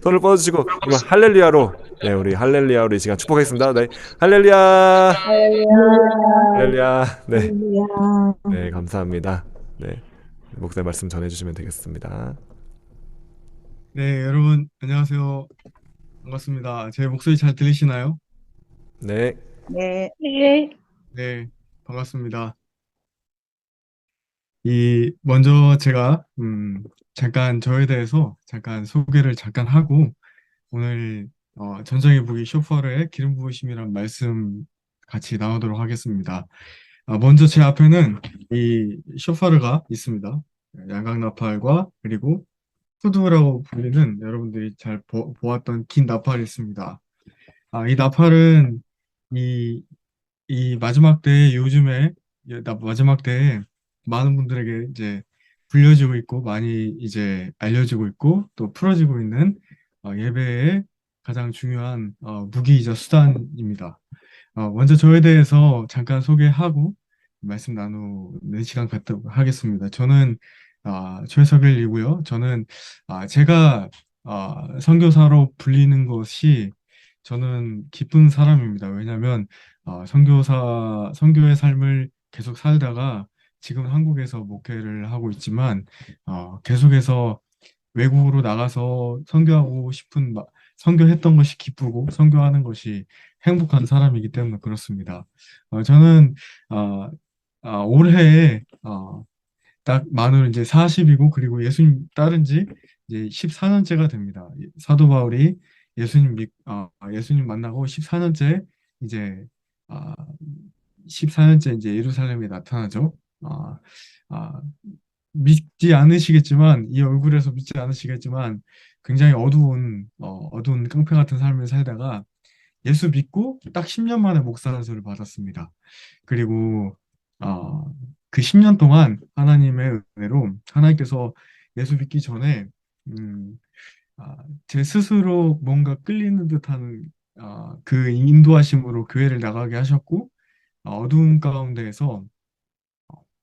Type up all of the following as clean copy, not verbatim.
손을 뻗어주시고 그러면 할렐루야로 네 우리 할렐루야로 이 시간 축복하겠습니다. 네 할렐루야 할렐루야, 할렐루야 네, 할렐루야. 네 감사합니다. 네 목사님 말씀 전해주시면 되겠습니다. 네, 여러분, 안녕하세요. 반갑습니다. 제 목소리 잘 들리시나요? 네 네, 네, 네, 반갑습니다. 먼저 제가, 잠깐 저에 대해서 잠깐 소개를 잠깐 하고, 오늘, 전정의 무기 쇼퍼의 기름 부으심이란 말씀 같이 나누도록 하겠습니다. 먼저 제 앞에는 이 쇼파르가 있습니다. 양각 나팔과 그리고 후드라고 불리는 여러분들이 잘 보았던 긴 나팔이 있습니다. 이 나팔은 이, 이 마지막 때에 요즘에 마지막 때에 많은 분들에게 이제 불려지고 있고 많이 이제 알려지고 있고 또 풀어지고 있는 예배의 가장 중요한 무기이자 수단입니다. 먼저 저에 대해서 잠깐 소개하고 말씀 나누는 시간 갖도록 하겠습니다. 저는 최석일이고요. 저는 제가 선교사로 불리는 것이 저는 기쁜 사람입니다. 왜냐하면 선교의 삶을 계속 살다가 지금 한국에서 목회를 하고 있지만 계속해서 외국으로 나가서 선교했던 것이 기쁘고 선교하는 것이 행복한 사람이기 때문에 그렇습니다. 저는 어, 올해에 딱 만으로 이제 40이고 그리고 예수님 따른 지 이제 14년째가 됩니다. 사도 바울이 예수님 만나고 14년째 이제 아, 14년째 이제 예루살렘에 나타나죠. 아, 아, 믿지 않으시겠지만 이 얼굴에서 믿지 않으시겠지만 굉장히 어두운 깡패 같은 삶을 살다가 예수 믿고 딱 10년 만에 목사 안수를 받았습니다. 그리고 어, 그 10년 동안 하나님의 은혜로 하나님께서 예수 믿기 전에 음, 제 스스로 뭔가 끌리는 듯한 그 인도하심으로 교회를 나가게 하셨고 어두운 가운데에서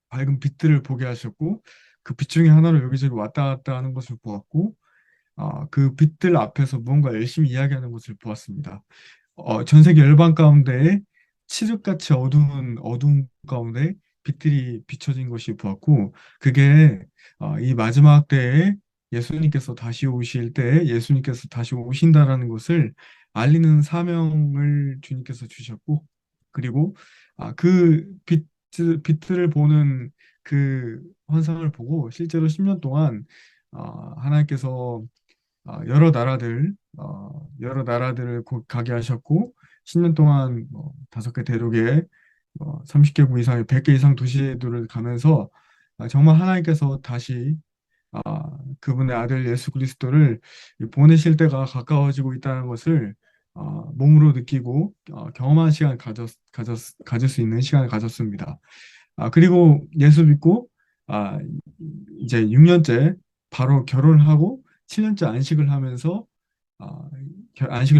밝은 빛들을 보게 하셨고 그 빛 중에 하나로 여기저기 왔다 갔다 하는 것을 보았고 그 빛들 앞에서 무언가 열심히 이야기하는 것을 보았습니다. 전 세계 열방 가운데 칠흑같이 어두운 가운데 빛들이 비춰진 것이 보았고 그게 이 마지막 때에 예수님께서 다시 오신다라는 것을 알리는 사명을 주님께서 주셨고 그리고 그 빛들을 보는 그 환상을 보고 실제로 10년 동안 하나님께서 여러 나라들을 곧 가게 하셨고 10년 동안 5개 대륙에 30개국 이상의 100개 이상 도시들을 가면서 정말 하나님께서 다시 그분의 아들 예수 그리스도를 보내실 때가 가까워지고 있다는 것을 몸으로 느끼고 경험한 가질 수 있는 시간을 가졌습니다. 그리고 예수 믿고 아, 이제 6년째 바로 결혼하고 7년째 아, 안식을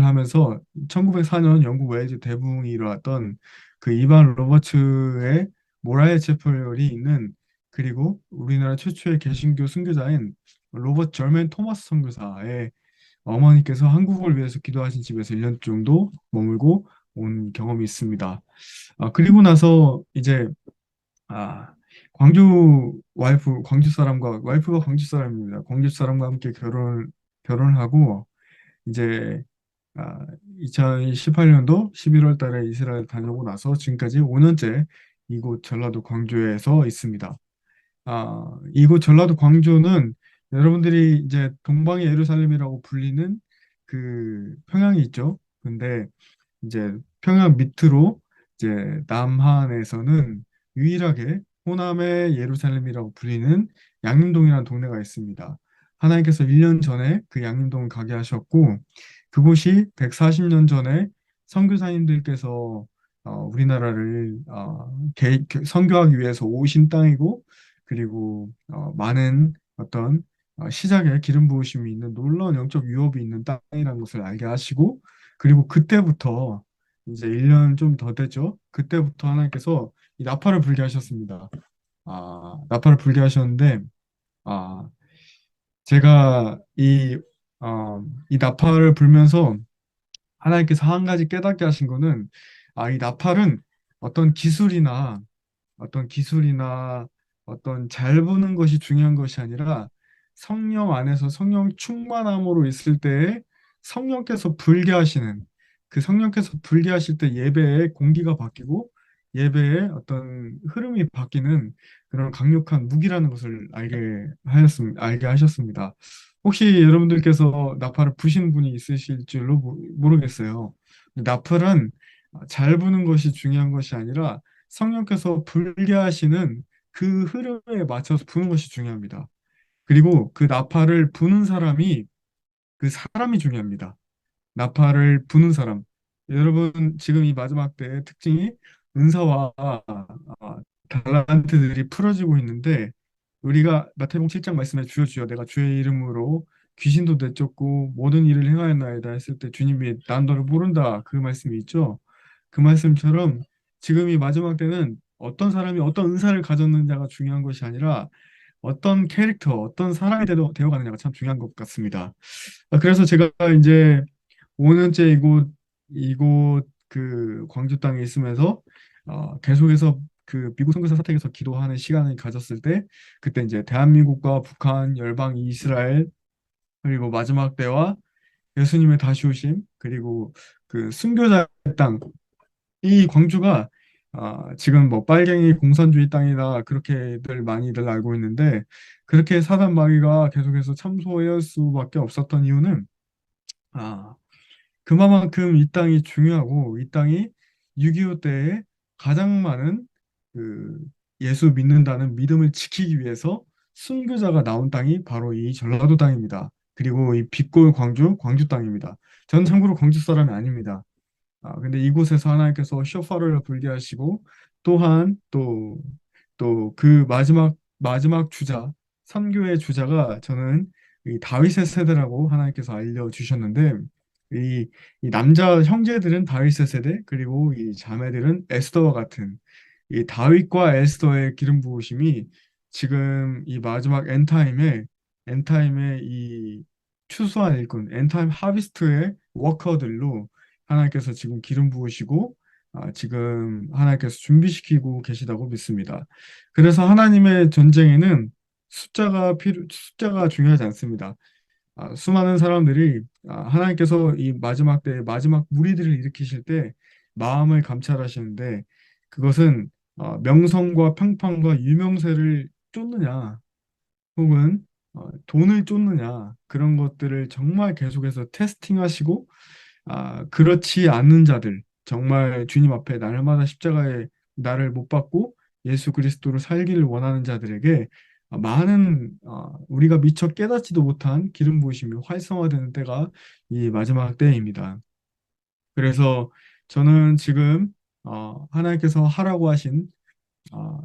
하면서 1904년 영국 웨일즈 대붕이 일어났던 그 이반 로버츠의 모라의 채플이 있는 그리고 우리나라 최초의 개신교 선교자인 로버트 절맨 토마스 선교사의 어머니께서 한국을 위해서 기도하신 집에서 1년 정도 머물고 온 경험이 있습니다. 그리고 나서 이제 아, 와이프가 광주 사람입니다. 광주 사람과 함께 결혼을 하고 이제 2018년도 11월 달에 이스라엘 다녀오고 나서 지금까지 5년째 이곳 전라도 광주에서 있습니다. 이곳 전라도 광주는 여러분들이 이제 동방의 예루살렘이라고 불리는 그 평양이 있죠. 근데 이제 평양 밑으로 이제 남한에서는 유일하게 호남의 예루살렘이라고 불리는 양림동이라는 동네가 있습니다. 하나님께서 1년 전에 그 양림동을 가게 하셨고 그곳이 140년 전에 선교사님들께서 우리나라를 선교하기 위해서 오신 땅이고 그리고 많은 어떤 시작에 기름 부으심이 있는 놀라운 영적 유업이 있는 땅이라는 것을 알게 하시고 그리고 그때부터 이제 1년 좀 더 됐죠. 그때부터 하나님께서 이 나팔을 불게 하셨습니다. 나팔을 불게 하셨는데 아, 제가 이 나팔을 불면서 하나님께서 한 가지 깨닫게 하신 거는 이 나팔은 어떤 기술이나 어떤 기술이나 어떤 잘 부는 것이 중요한 것이 아니라 성령 안에서 성령 충만함으로 있을 때에 성령께서 불게 하시는 그 성령께서 불게 하실 때 예배의 공기가 바뀌고 예배의 어떤 흐름이 바뀌는 그런 강력한 무기라는 것을 알게 하셨습니다. 혹시 여러분들께서 나팔을 부신 분이 있으실 줄로 모르겠어요. 나팔은 잘 부는 것이 중요한 것이 아니라 성령께서 불게 하시는 그 흐름에 맞춰서 부는 것이 중요합니다. 그리고 그 나팔을 부는 사람이 그 사람이 중요합니다. 나팔을 부는 사람. 여러분 지금 이 마지막 때의 특징이 은사와 달란트들이 풀어지고 있는데 우리가 마태복음 7장 말씀에 주여 주여 내가 주의 이름으로 귀신도 내쫓고 모든 일을 행하였나이다 했을 때 주님이 난 너를 모른다 그 말씀이 있죠. 그 말씀처럼 지금 이 마지막 때는 어떤 사람이 어떤 은사를 가졌느냐가 중요한 것이 아니라 어떤 캐릭터, 어떤 사람이 되어가느냐가 참 중요한 것 같습니다. 그래서 제가 이제 5년째 이곳 그 광주 땅에 있으면서 계속해서 그 미국 선교사 사택에서 기도하는 시간을 가졌을 때 그때 이제 대한민국과 북한, 열방, 이스라엘 그리고 마지막 때와 예수님의 다시 오심 그리고 그 순교자의 땅 이 광주가 지금 뭐 빨갱이 공산주의 땅이다 그렇게들 많이들 알고 있는데 그렇게 사단 마귀가 계속해서 참소할 수밖에 없었던 이유는 아, 그만큼 이 땅이 중요하고 이 땅이 6.25 때에 가장 많은 그 예수 믿는다는 믿음을 지키기 위해서 순교자가 나온 땅이 바로 이 전라도 땅입니다. 그리고 이 빛골 광주 땅입니다. 전 참고로 광주 사람이 아닙니다. 근데 이곳에서 하나님께서 쇼파를 불게 하시고 또한 또 그 마지막 주자, 선교의 주자가 저는 이 다윗의 세대라고 하나님께서 알려주셨는데 이 남자 형제들은 다윗의 세대 그리고 이 자매들은 에스더와 같은 이 다윗과 에스더의 기름 부으심이 지금 이 마지막 엔타임의 이 추수한 일꾼 엔타임 하비스트의 워커들로 하나님께서 지금 기름 부으시고 지금 하나님께서 준비시키고 계시다고 믿습니다. 그래서 하나님의 전쟁에는 숫자가 중요하지 않습니다. 수많은 사람들이 하나님께서 이 마지막 때 마지막 무리들을 일으키실 때 마음을 감찰하시는데 그것은 명성과 평판과 유명세를 쫓느냐 혹은 돈을 쫓느냐 그런 것들을 정말 계속해서 테스팅하시고 그렇지 않는 자들 정말 주님 앞에 날마다 십자가에 나를 못 박고 예수 그리스도로 살기를 원하는 자들에게 많은 우리가 미처 깨닫지도 못한 기름 부으심이 활성화되는 때가 이 마지막 때입니다. 그래서 저는 지금 하나님께서 하라고 하신 아,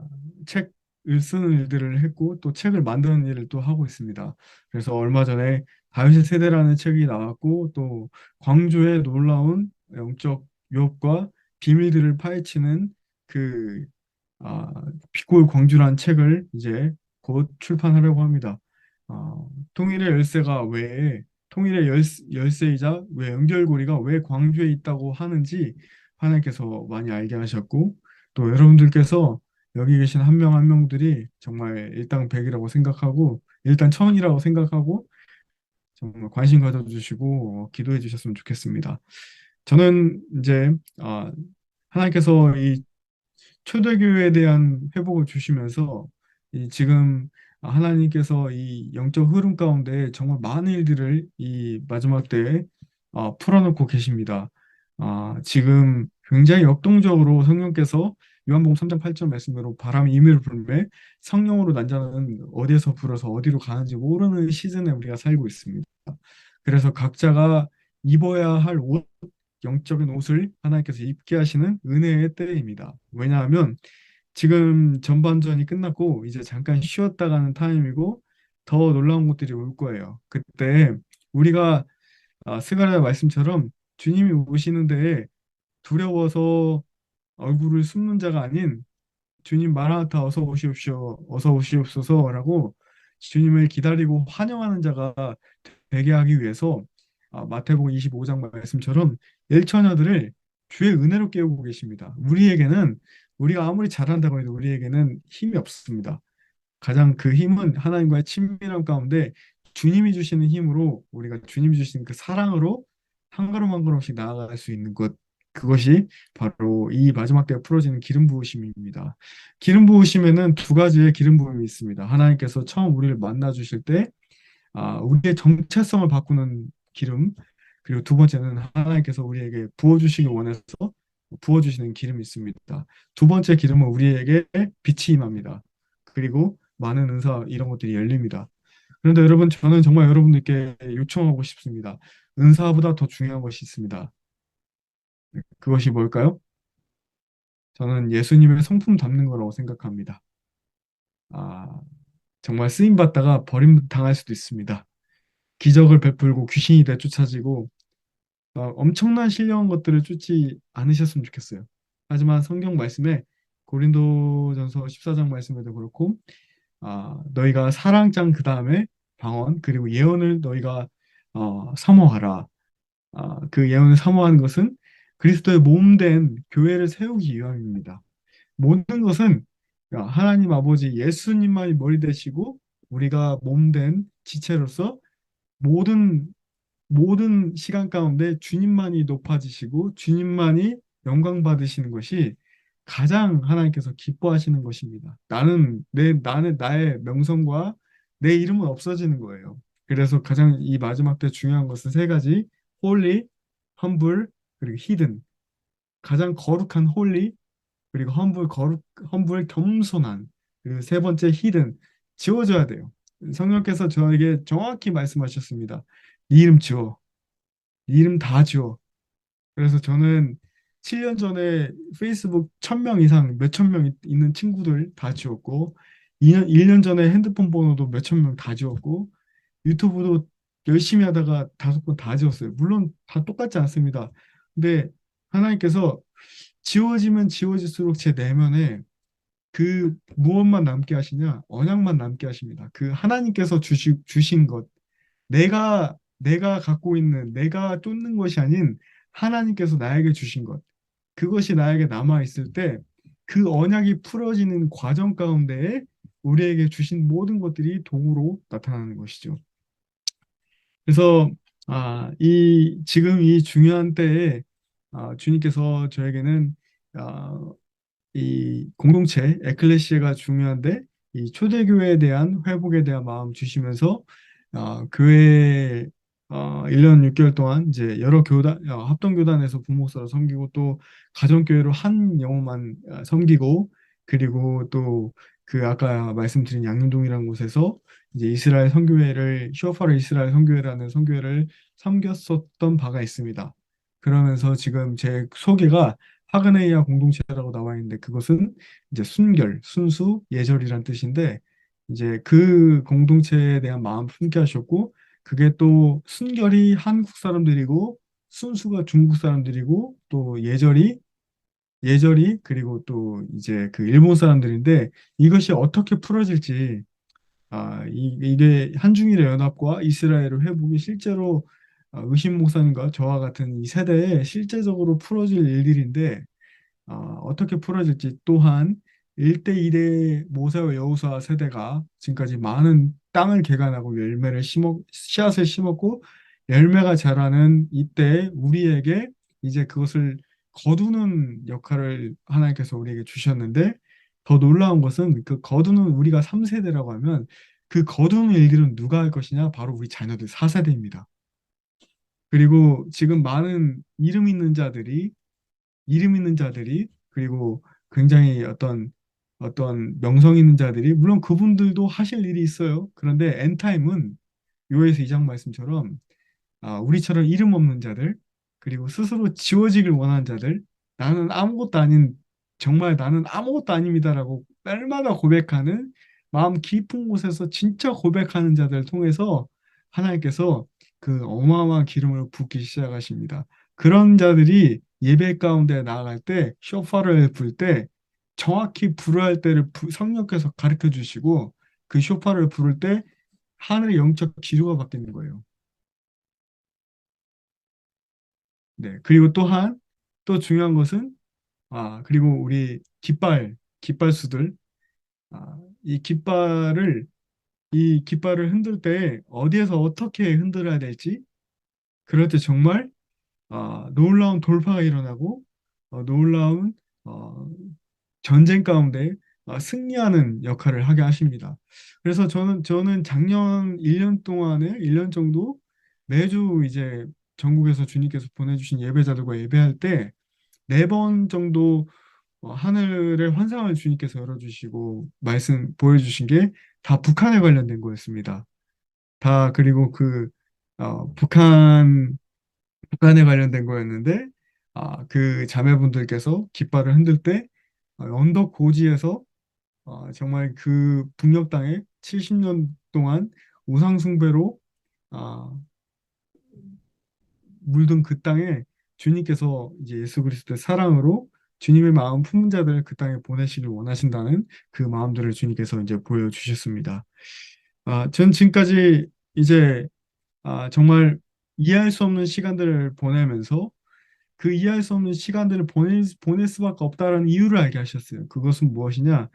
책을 쓰는 일들을 했고 또 책을 만드는 일을 또 하고 있습니다. 그래서 얼마 전에 다윗의 세대라는 책이 나왔고 또 광주의 놀라운 영적 유업과 비밀들을 파헤치는 그 빛골 광주라는 책을 이제 곧 출판하려고 합니다. 통일의 열쇠가 왜 통일의 열쇠이자 왜 연결고리가 왜 광주에 있다고 하는지 하나님께서 많이 알게 하셨고 또 여러분들께서 여기 계신 한 명 한 명들이 정말 일당백이라고 생각하고 일단천이라고 생각하고 정말 관심 가져주시고 기도해 주셨으면 좋겠습니다. 저는 이제 하나님께서 이 초대교회에 대한 회복을 주시면서 이 지금 하나님께서 이 영적 흐름 가운데 정말 많은 일들을 이 마지막 때에 풀어놓고 계십니다. 지금 굉장히 역동적으로 성령께서 요한복음 3장 8절 말씀대로 바람이 임의로 불매 성령으로 난 자는 어디에서 불어서 어디로 가는지 모르는 시즌에 우리가 살고 있습니다. 그래서 각자가 입어야 할 옷, 영적인 옷을 하나님께서 입게 하시는 은혜의 때입니다. 왜냐하면 지금 전반전이 끝났고 이제 잠깐 쉬었다 가는 타임이고 더 놀라운 것들이 올 거예요. 그때 우리가 스가랴 말씀처럼 주님이 오시는 데에 두려워서 얼굴을 숨는 자가 아닌 주님 마라나타 어서 오시옵시오 어서 오시옵소서라고 주님을 기다리고 환영하는 자가 되게 하기 위해서 마태복음 25장 말씀처럼 일처녀들을 주의 은혜로 깨우고 계십니다. 우리가 아무리 잘한다고 해도 우리에게는 힘이 없습니다. 가장 그 힘은 하나님과의 친밀함 가운데 주님이 주시는 힘으로 우리가 주님이 주시는 그 사랑으로 한 걸음 한 걸음씩 나아갈 수 있는 것, 그것이 바로 이 마지막 때에 풀어지는 기름 부으심입니다. 기름 부으심에는 두 가지의 기름 부음이 있습니다. 하나님께서 처음 우리를 만나 주실 때 우리의 정체성을 바꾸는 기름, 그리고 두 번째는 하나님께서 우리에게 부어주시기 원해서 부어주시는 기름이 있습니다. 두 번째 기름은 우리에게 빛이 임합니다. 그리고 많은 은사 이런 것들이 열립니다. 그런데 여러분, 저는 정말 여러분들께 요청하고 싶습니다. 은사보다 더 중요한 것이 있습니다. 그것이 뭘까요? 저는 예수님의 성품 담는 거라고 생각합니다. 아, 정말 쓰임 받다가 버림 당할 수도 있습니다. 기적을 베풀고 귀신이 되쫓아지고 엄청난 신령한 것들을 쫓지 않으셨으면 좋겠어요. 하지만 성경 말씀에 고린도전서 14장 말씀에도 그렇고 너희가 사랑장 그 다음에 방언 그리고 예언을 너희가 사모하라. 그 예언을 사모하는 것은 그리스도의 몸된 교회를 세우기 위함입니다. 모든 것은 하나님 아버지 예수님만이 머리 되시고 우리가 몸된 지체로서 모든 모든 시간 가운데 주님만이 높아지시고 주님만이 영광 받으시는 것이 가장 하나님께서 기뻐하시는 것입니다. 나는 나의 명성과 내 이름은 없어지는 거예요. 그래서 가장 이 마지막 때 중요한 것은 세 가지: 홀리, 험블, 그리고 히든. 가장 거룩한 홀리, 그리고 험블 겸손한, 그리고 세 번째 히든, 지워져야 돼요. 성령께서 저에게 정확히 말씀하셨습니다. 네 이름 지워. 네 이름 다 지워. 그래서 저는 7년 전에 페이스북 1000명 이상 몇천 명 있는 친구들 다 지웠고 1년 전에 핸드폰 번호도 몇천 명 다 지웠고 유튜브도 열심히 하다가 5번 다 지웠어요. 물론 다 똑같지 않습니다. 근데 하나님께서 지워지면 지워질수록 제 내면에 그 무엇만 남게 하시냐? 언약만 남게 하십니다. 그 하나님께서 주신 것, 내가 갖고 있는, 내가 쫓는 것이 아닌 하나님께서 나에게 주신 것, 그것이 나에게 남아 있을 때 그 언약이 풀어지는 과정 가운데에 우리에게 주신 모든 것들이 도구로 나타나는 것이죠. 그래서 지금 이 중요한 때에 주님께서 저에게는 아, 이 공동체 에클레시아가 중요한데 이 초대교회에 대한 회복에 대한 마음 주시면서 교회 1년 6개월 동안 이제 여러 교단 합동교단에서 부목사로 섬기고 또 가정교회로 한 영혼만 섬기고 그리고 또 그 아까 말씀드린 양림동이라는 곳에서 이제 이스라엘 선교회를 쇼파르 이스라엘 선교회라는 선교회를 섬겼었던 바가 있습니다. 그러면서 지금 제 소개가 하그네이아 공동체라고 나와 있는데 그것은 이제 순결, 순수, 예절이란 뜻인데 이제 그 공동체에 대한 마음 품게 하셨고 그게 또 순결이 한국 사람들이고 순수가 중국 사람들이고 또 예절이 그리고 또 이제 그 일본 사람들인데 이것이 어떻게 풀어질지 이게 한중일의 연합과 이스라엘의 회복이 실제로 의신 목사님과 저와 같은 이 세대에 실제적으로 풀어질 일들인데 어떻게 풀어질지 또한 1대 2대 모세와 여호수아 세대가 지금까지 많은 땅을 개간하고 씨앗을 심었고 열매가 자라는 이때 우리에게 이제 그것을 거두는 역할을 하나님께서 우리에게 주셨는데 더 놀라운 것은 그 거두는 우리가 3세대라고 하면 그 거두는 일들은 누가 할 것이냐? 바로 우리 자녀들 4세대입니다. 그리고 지금 많은 이름 있는 자들이 그리고 굉장히 어떤 명성 있는 자들이 물론 그분들도 하실 일이 있어요. 그런데 엔타임은 요에서 2장 말씀처럼 우리처럼 이름 없는 자들 그리고 스스로 지워지길 원하는 자들 나는 아무것도 아닌 정말 나는 아무것도 아닙니다라고 날마다 고백하는 마음 깊은 곳에서 진짜 고백하는 자들을 통해서 하나님께서 그 어마어마한 기름을 붓기 시작하십니다. 그런 자들이 예배 가운데 나아갈 때 쇼파를 불 때 정확히 불어야 할 때를 성령께서 가르쳐 주시고 그 쇼파를 부를 때 하늘의 영적 기류가 바뀌는 거예요. 네. 그리고 또한 또 중요한 것은 그리고 우리 깃발수들 이 깃발을 흔들 때 어디에서 어떻게 흔들어야 될지 그럴 때 정말 놀라운 돌파가 일어나고 놀라운 어, 전쟁 가운데 승리하는 역할을 하게 하십니다. 그래서 저는 작년 1년 동안에 1년 정도 매주 이제 전국에서 주님께서 보내주신 예배자들과 예배할 때 4번 정도 하늘의 환상을 주님께서 열어주시고 말씀 보여주신 게 다 북한에 관련된 거였습니다. 다 그리고 북한에 관련된 거였는데 그 자매분들께서 깃발을 흔들 때 언덕 고지에서 정말 그 북녘 땅에 70년 동안 우상 숭배로 아, 물든 그 땅에 주님께서 이제 예수 그리스도의 사랑으로 주님의 마음 품은 자들을 그 땅에 보내시길 원하신다는 그 마음들을 주님께서 이제 보여주셨습니다. 전 지금까지 이제 정말 이해할 수 없는 시간들을 보내면서 그 이해할 수 없는 시간들을 보낼 수밖에 없다는 이유를 알게 하셨어요. 그것은 무엇이냐?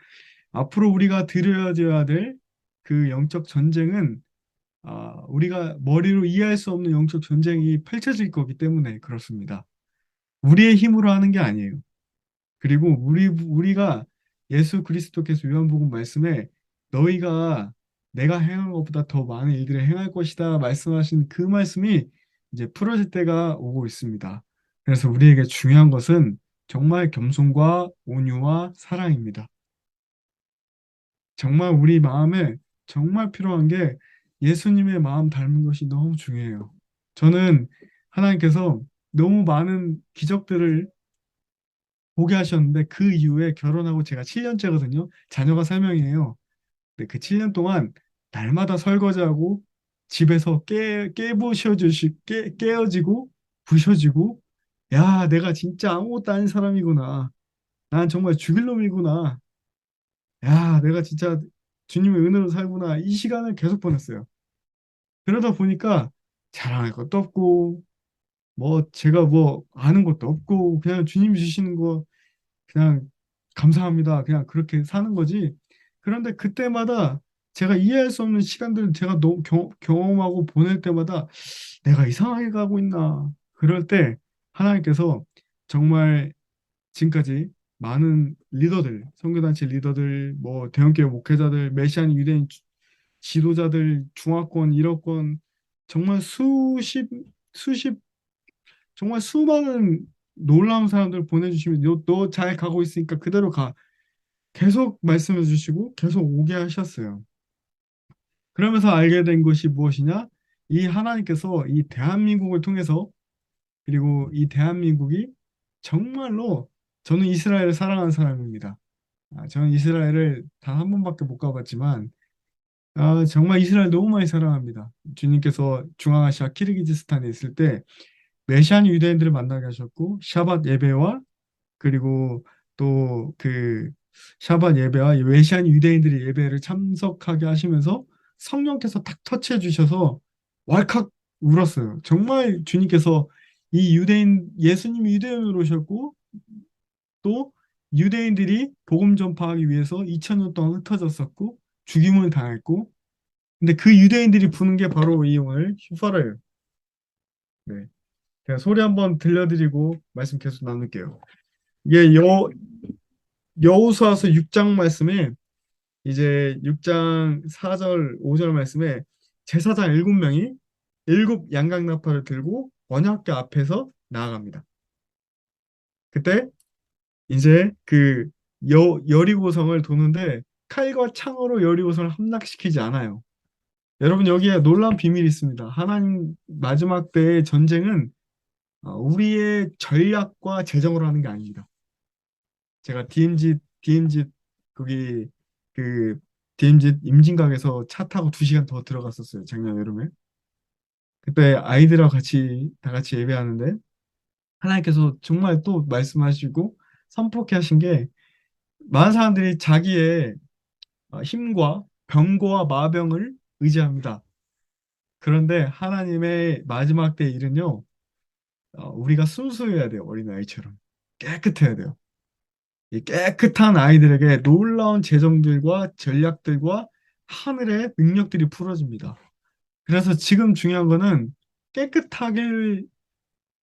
앞으로 우리가 들여져야 될 그 영적 전쟁은 우리가 머리로 이해할 수 없는 영적 전쟁이 펼쳐질 거기 때문에 그렇습니다. 우리의 힘으로 하는 게 아니에요. 그리고 우리가 예수 그리스도께서 요한복음 말씀에 너희가 내가 행한 것보다 더 많은 일들을 행할 것이다 말씀하신 그 말씀이 이제 풀어질 때가 오고 있습니다. 그래서 우리에게 중요한 것은 정말 겸손과 온유와 사랑입니다. 정말 우리 마음에 정말 필요한 게 예수님의 마음 닮은 것이 너무 중요해요. 저는 하나님께서 너무 많은 기적들을 보게 하셨는데 그 이후에 결혼하고 제가 7년째거든요. 자녀가 3명이에요. 근데 그 7년 동안 날마다 설거지하고 집에서 깨어지고 부셔지고 야, 내가 진짜 아무것도 아닌 사람이구나. 난 정말 죽일 놈이구나. 야, 내가 진짜 주님의 은혜로 살구나. 이 시간을 계속 보냈어요. 그러다 보니까 자랑할 것도 없고, 뭐, 제가 뭐 아는 것도 없고, 그냥 주님 주시는 거 그냥 감사합니다. 그냥 그렇게 사는 거지. 그런데 그때마다 제가 이해할 수 없는 시간들을 제가 너무 경험하고 보낼 때마다 내가 이상하게 가고 있나. 그럴 때 하나님께서 정말 지금까지 많은 리더들, 선교단체 리더들, 뭐 대형교회 목회자들, 메시안 유대인 지도자들, 중화권, 일어권 정말 수십 정말 수많은 놀라운 사람들 보내주시면 너 잘 가고 있으니까 그대로 가. 계속 말씀해 주시고 계속 오게 하셨어요. 그러면서 알게 된 것이 무엇이냐? 이 하나님께서 이 대한민국을 통해서 그리고 이 대한민국이 정말로 저는 이스라엘을 사랑하는 사람입니다. 저는 이스라엘을 단 한 번밖에 못 가봤지만 정말 이스라엘 너무 많이 사랑합니다. 주님께서 중앙아시아 키르기즈스탄에 있을 때 메시안 유대인들을 만나게 하셨고 샤밧 예배와 그리고 또 그 샤밧 예배와 이 메시안 유대인들의 예배를 참석하게 하시면서 성령께서 탁 터치해 주셔서 왈칵 울었어요. 정말 주님께서 이 예수님이 유대인으로 오셨고 또 유대인들이 복음 전파하기 위해서 2000년 동안 흩어졌었고 죽임을 당했고 근데 그 유대인들이 부는 게 바로 이 오늘 슈퍼레예요. 네. 제가 소리 한번 들려드리고 말씀 계속 나눌게요. 이게 여호수아서 6장 말씀에 이제 6장 4절 5절 말씀에 제사장 7명이 7 양각 나팔을 들고 언약궤 앞에서 나아갑니다. 그때 이제 그 여리고성을 도는데 칼과 창으로 여리고성을 함락시키지 않아요. 여러분 여기에 놀라운 비밀이 있습니다. 하나님 마지막 때의 전쟁은 우리의 전략과 재정으로 하는 게 아닙니다. 제가 DMZ 거기 그 DMZ 임진각에서 차 타고 2시간 더 들어갔었어요. 작년 여름에. 그때 아이들하고 다 같이 예배하는데 하나님께서 정말 또 말씀하시고 선포케 하신 게 많은 사람들이 자기의 힘과 병거와 마병을 의지합니다. 그런데 하나님의 마지막 때 일은요. 우리가 순수해야 돼요. 어린아이처럼. 깨끗해야 돼요. 이 깨끗한 아이들에게 놀라운 재정들과 전략들과 하늘의 능력들이 풀어집니다. 그래서 지금 중요한 거는 깨끗하길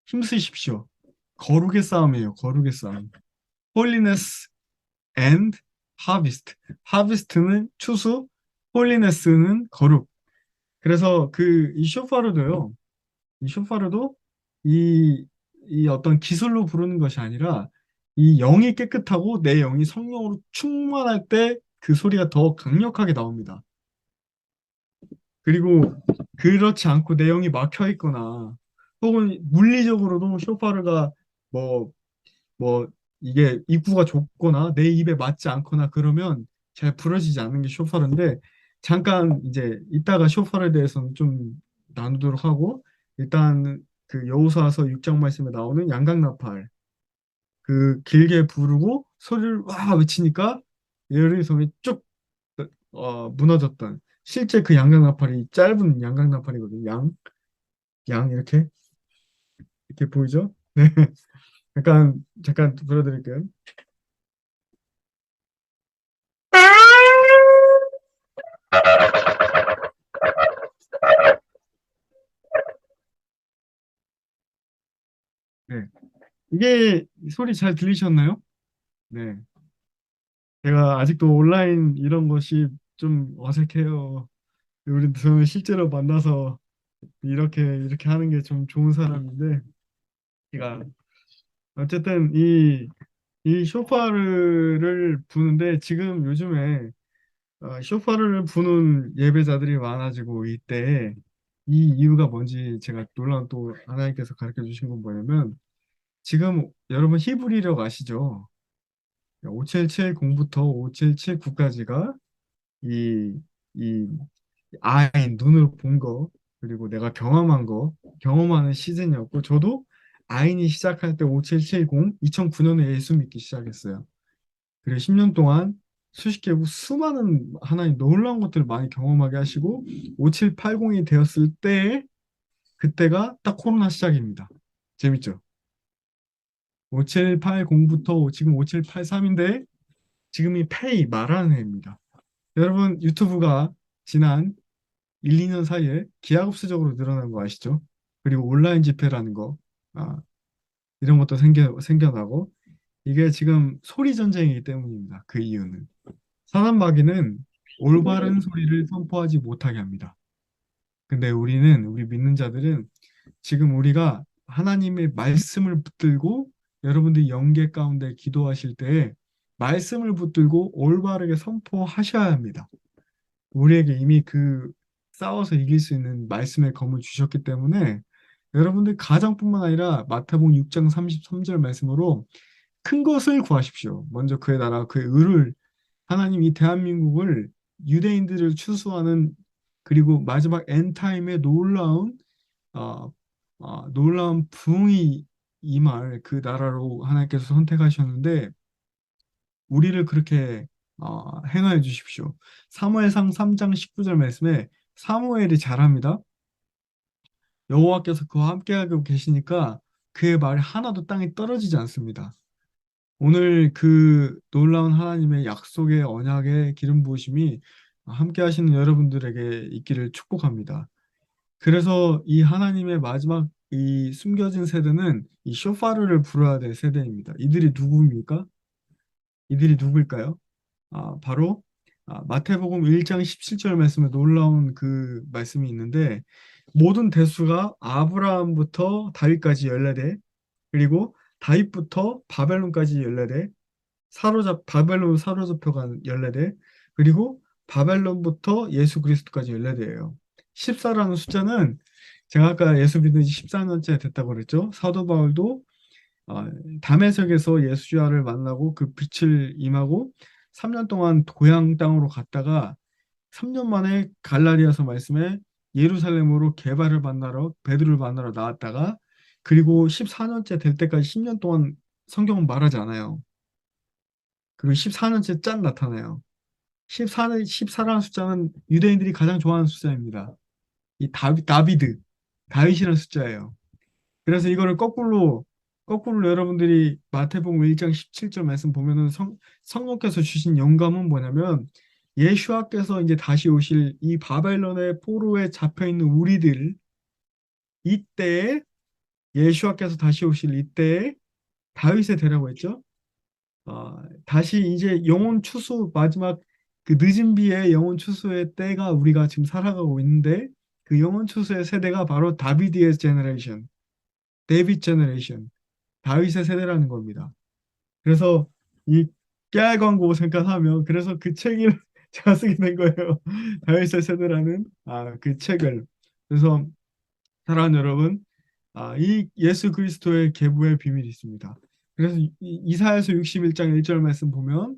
힘쓰십시오. 거룩의 싸움이에요. 거룩의 싸움. Holiness and Harvest. Harvest는 추수, Holiness는 거룩. 그래서 이 쇼파르도요. 이 쇼파르도 이, 이 어떤 기술로 부르는 것이 아니라 이 영이 깨끗하고 내 영이 성령으로 충만할 때 그 소리가 더 강력하게 나옵니다. 그리고 그렇지 않고 내 영이 막혀 있거나 혹은 물리적으로도 쇼파르가 뭐, 뭐 이게 입구가 좁거나 내 입에 맞지 않거나 그러면 잘 부러지지 않는 게 쇼파르인데 잠깐 이제 이따가 쇼파르에 대해서는 좀 나누도록 하고 일단 그 여호수아서 6장 말씀에 나오는 양각나팔 그 길게 부르고 소리를 와 외치니까 예루살렘이 쭉 무너졌던 실제 그 양각나팔이 짧은 양각나팔이거든요. 양 이렇게 보이죠? 네. 잠깐 불러드릴게요. 네. 이게 소리 잘 들리셨나요? 네. 제가 아직도 온라인 이런 것이 좀 어색해요. 저는 실제로 만나서 이렇게 하는 게 좀 좋은 사람인데, 제가 어쨌든 이 쇼파르를 부는데 지금 요즘에 쇼파르를 부는 예배자들이 많아지고 이때 이 이유가 뭔지 제가 놀라운 또 하나님께서 가르쳐 주신 건 뭐냐면 지금 여러분 히브리력 아시죠? 5770부터 5779까지가 이, 이 아인 눈으로 본 거, 그리고 내가 경험한 거, 경험하는 시즌이었고, 저도 아인이 시작할 때 5770, 2009년에 예수 믿기 시작했어요. 그리고 10년 동안 수십 개국 수많은 하나님 놀라운 것들을 많이 경험하게 하시고, 5780이 되었을 때, 그때가 딱 코로나 시작입니다. 재밌죠? 5780부터 지금 5783인데, 지금이 페이 말하는 해입니다. 여러분 유튜브가 지난 1, 2년 사이에 기하급수적으로 늘어난 거 아시죠? 그리고 온라인 집회라는 거, 이런 것도 생겨나고, 이게 지금 소리 전쟁이기 때문입니다. 그 이유는. 사단 마귀는 올바른 소리를 선포하지 못하게 합니다. 근데 우리 믿는 자들은 지금 우리가 하나님의 말씀을 붙들고 여러분들이 영계 가운데 기도하실 때에 말씀을 붙들고 올바르게 선포하셔야 합니다. 우리에게 이미 싸워서 이길 수 있는 말씀의 검을 주셨기 때문에 여러분들 가정뿐만 아니라 마태복음 6장 33절 말씀으로 큰 것을 구하십시오. 먼저 그의 나라, 그의 의를 하나님 이 대한민국을 유대인들을 추수하는 그리고 마지막 엔타임의 어, 놀라운 부흥이 임할 그 나라로 하나님께서 선택하셨는데 우리를 그렇게 행하여 주십시오. 사무엘상 3장 19절 말씀에 사무엘이 잘합니다. 여호와께서 그와 함께하고 계시니까 그의 말이 하나도 땅에 떨어지지 않습니다. 오늘 그 놀라운 하나님의 약속의 언약의 기름 부으심이 함께 하시는 여러분들에게 있기를 축복합니다. 그래서 이 하나님의 마지막 이 숨겨진 세대는 이 쇼파르를 불어야 될 세대입니다. 이들이 누구입니까? 이들이 누구일까요? 바로 마태복음 1장 17절 말씀에 놀라운 그 말씀이 있는데 모든 대수가 아브라함부터 다윗까지 14대 그리고 다윗부터 바벨론까지 14대 바벨론 사로잡혀간 14대 그리고 바벨론부터 예수 그리스도까지 14대예요. 14라는 숫자는 제가 아까 예수 믿은 지 14년째 됐다고 그랬죠. 사도 바울도 담에색에서 예수야를 만나고 그 빛을 임하고 3년 동안 고향 땅으로 갔다가 3년 만에 갈라디아서 말씀에 예루살렘으로 게바를 만나러 베드로를 만나러 나왔다가 그리고 14년째 될 때까지 10년 동안 성경은 말하지 않아요. 그리고 14년째 짠 나타나요. 14라는 숫자는 유대인들이 가장 좋아하는 숫자입니다. 이 다비드, 다윗이라는 숫자예요. 그래서 이거를 거꾸로 여러분들이 마태복음 1장 17절 말씀 보면은 성령께서 주신 영감은 뭐냐면 예수와께서 이제 다시 오실 이 바벨론의 포로에 잡혀 있는 우리들 이때에 예수와께서 다시 오실 이때에 다윗의 대라고 했죠. 다시 이제 영혼 추수 마지막 그 늦은 비의 영혼 추수의 때가 우리가 지금 살아가고 있는데 그 영혼 추수의 세대가 바로 다비드의 제너레이션, 데이빗 제너레이션, 다윗의 세대라는 겁니다. 그래서 이 깨알 광고 생각하면 그래서 그 책을 제가 쓰게 된 거예요. 다윗의 세대라는 그 책을. 그래서 사랑하는 여러분, 이 예수 그리스도의 계보의 비밀이 있습니다. 그래서 이사야서 61장 1절 말씀 보면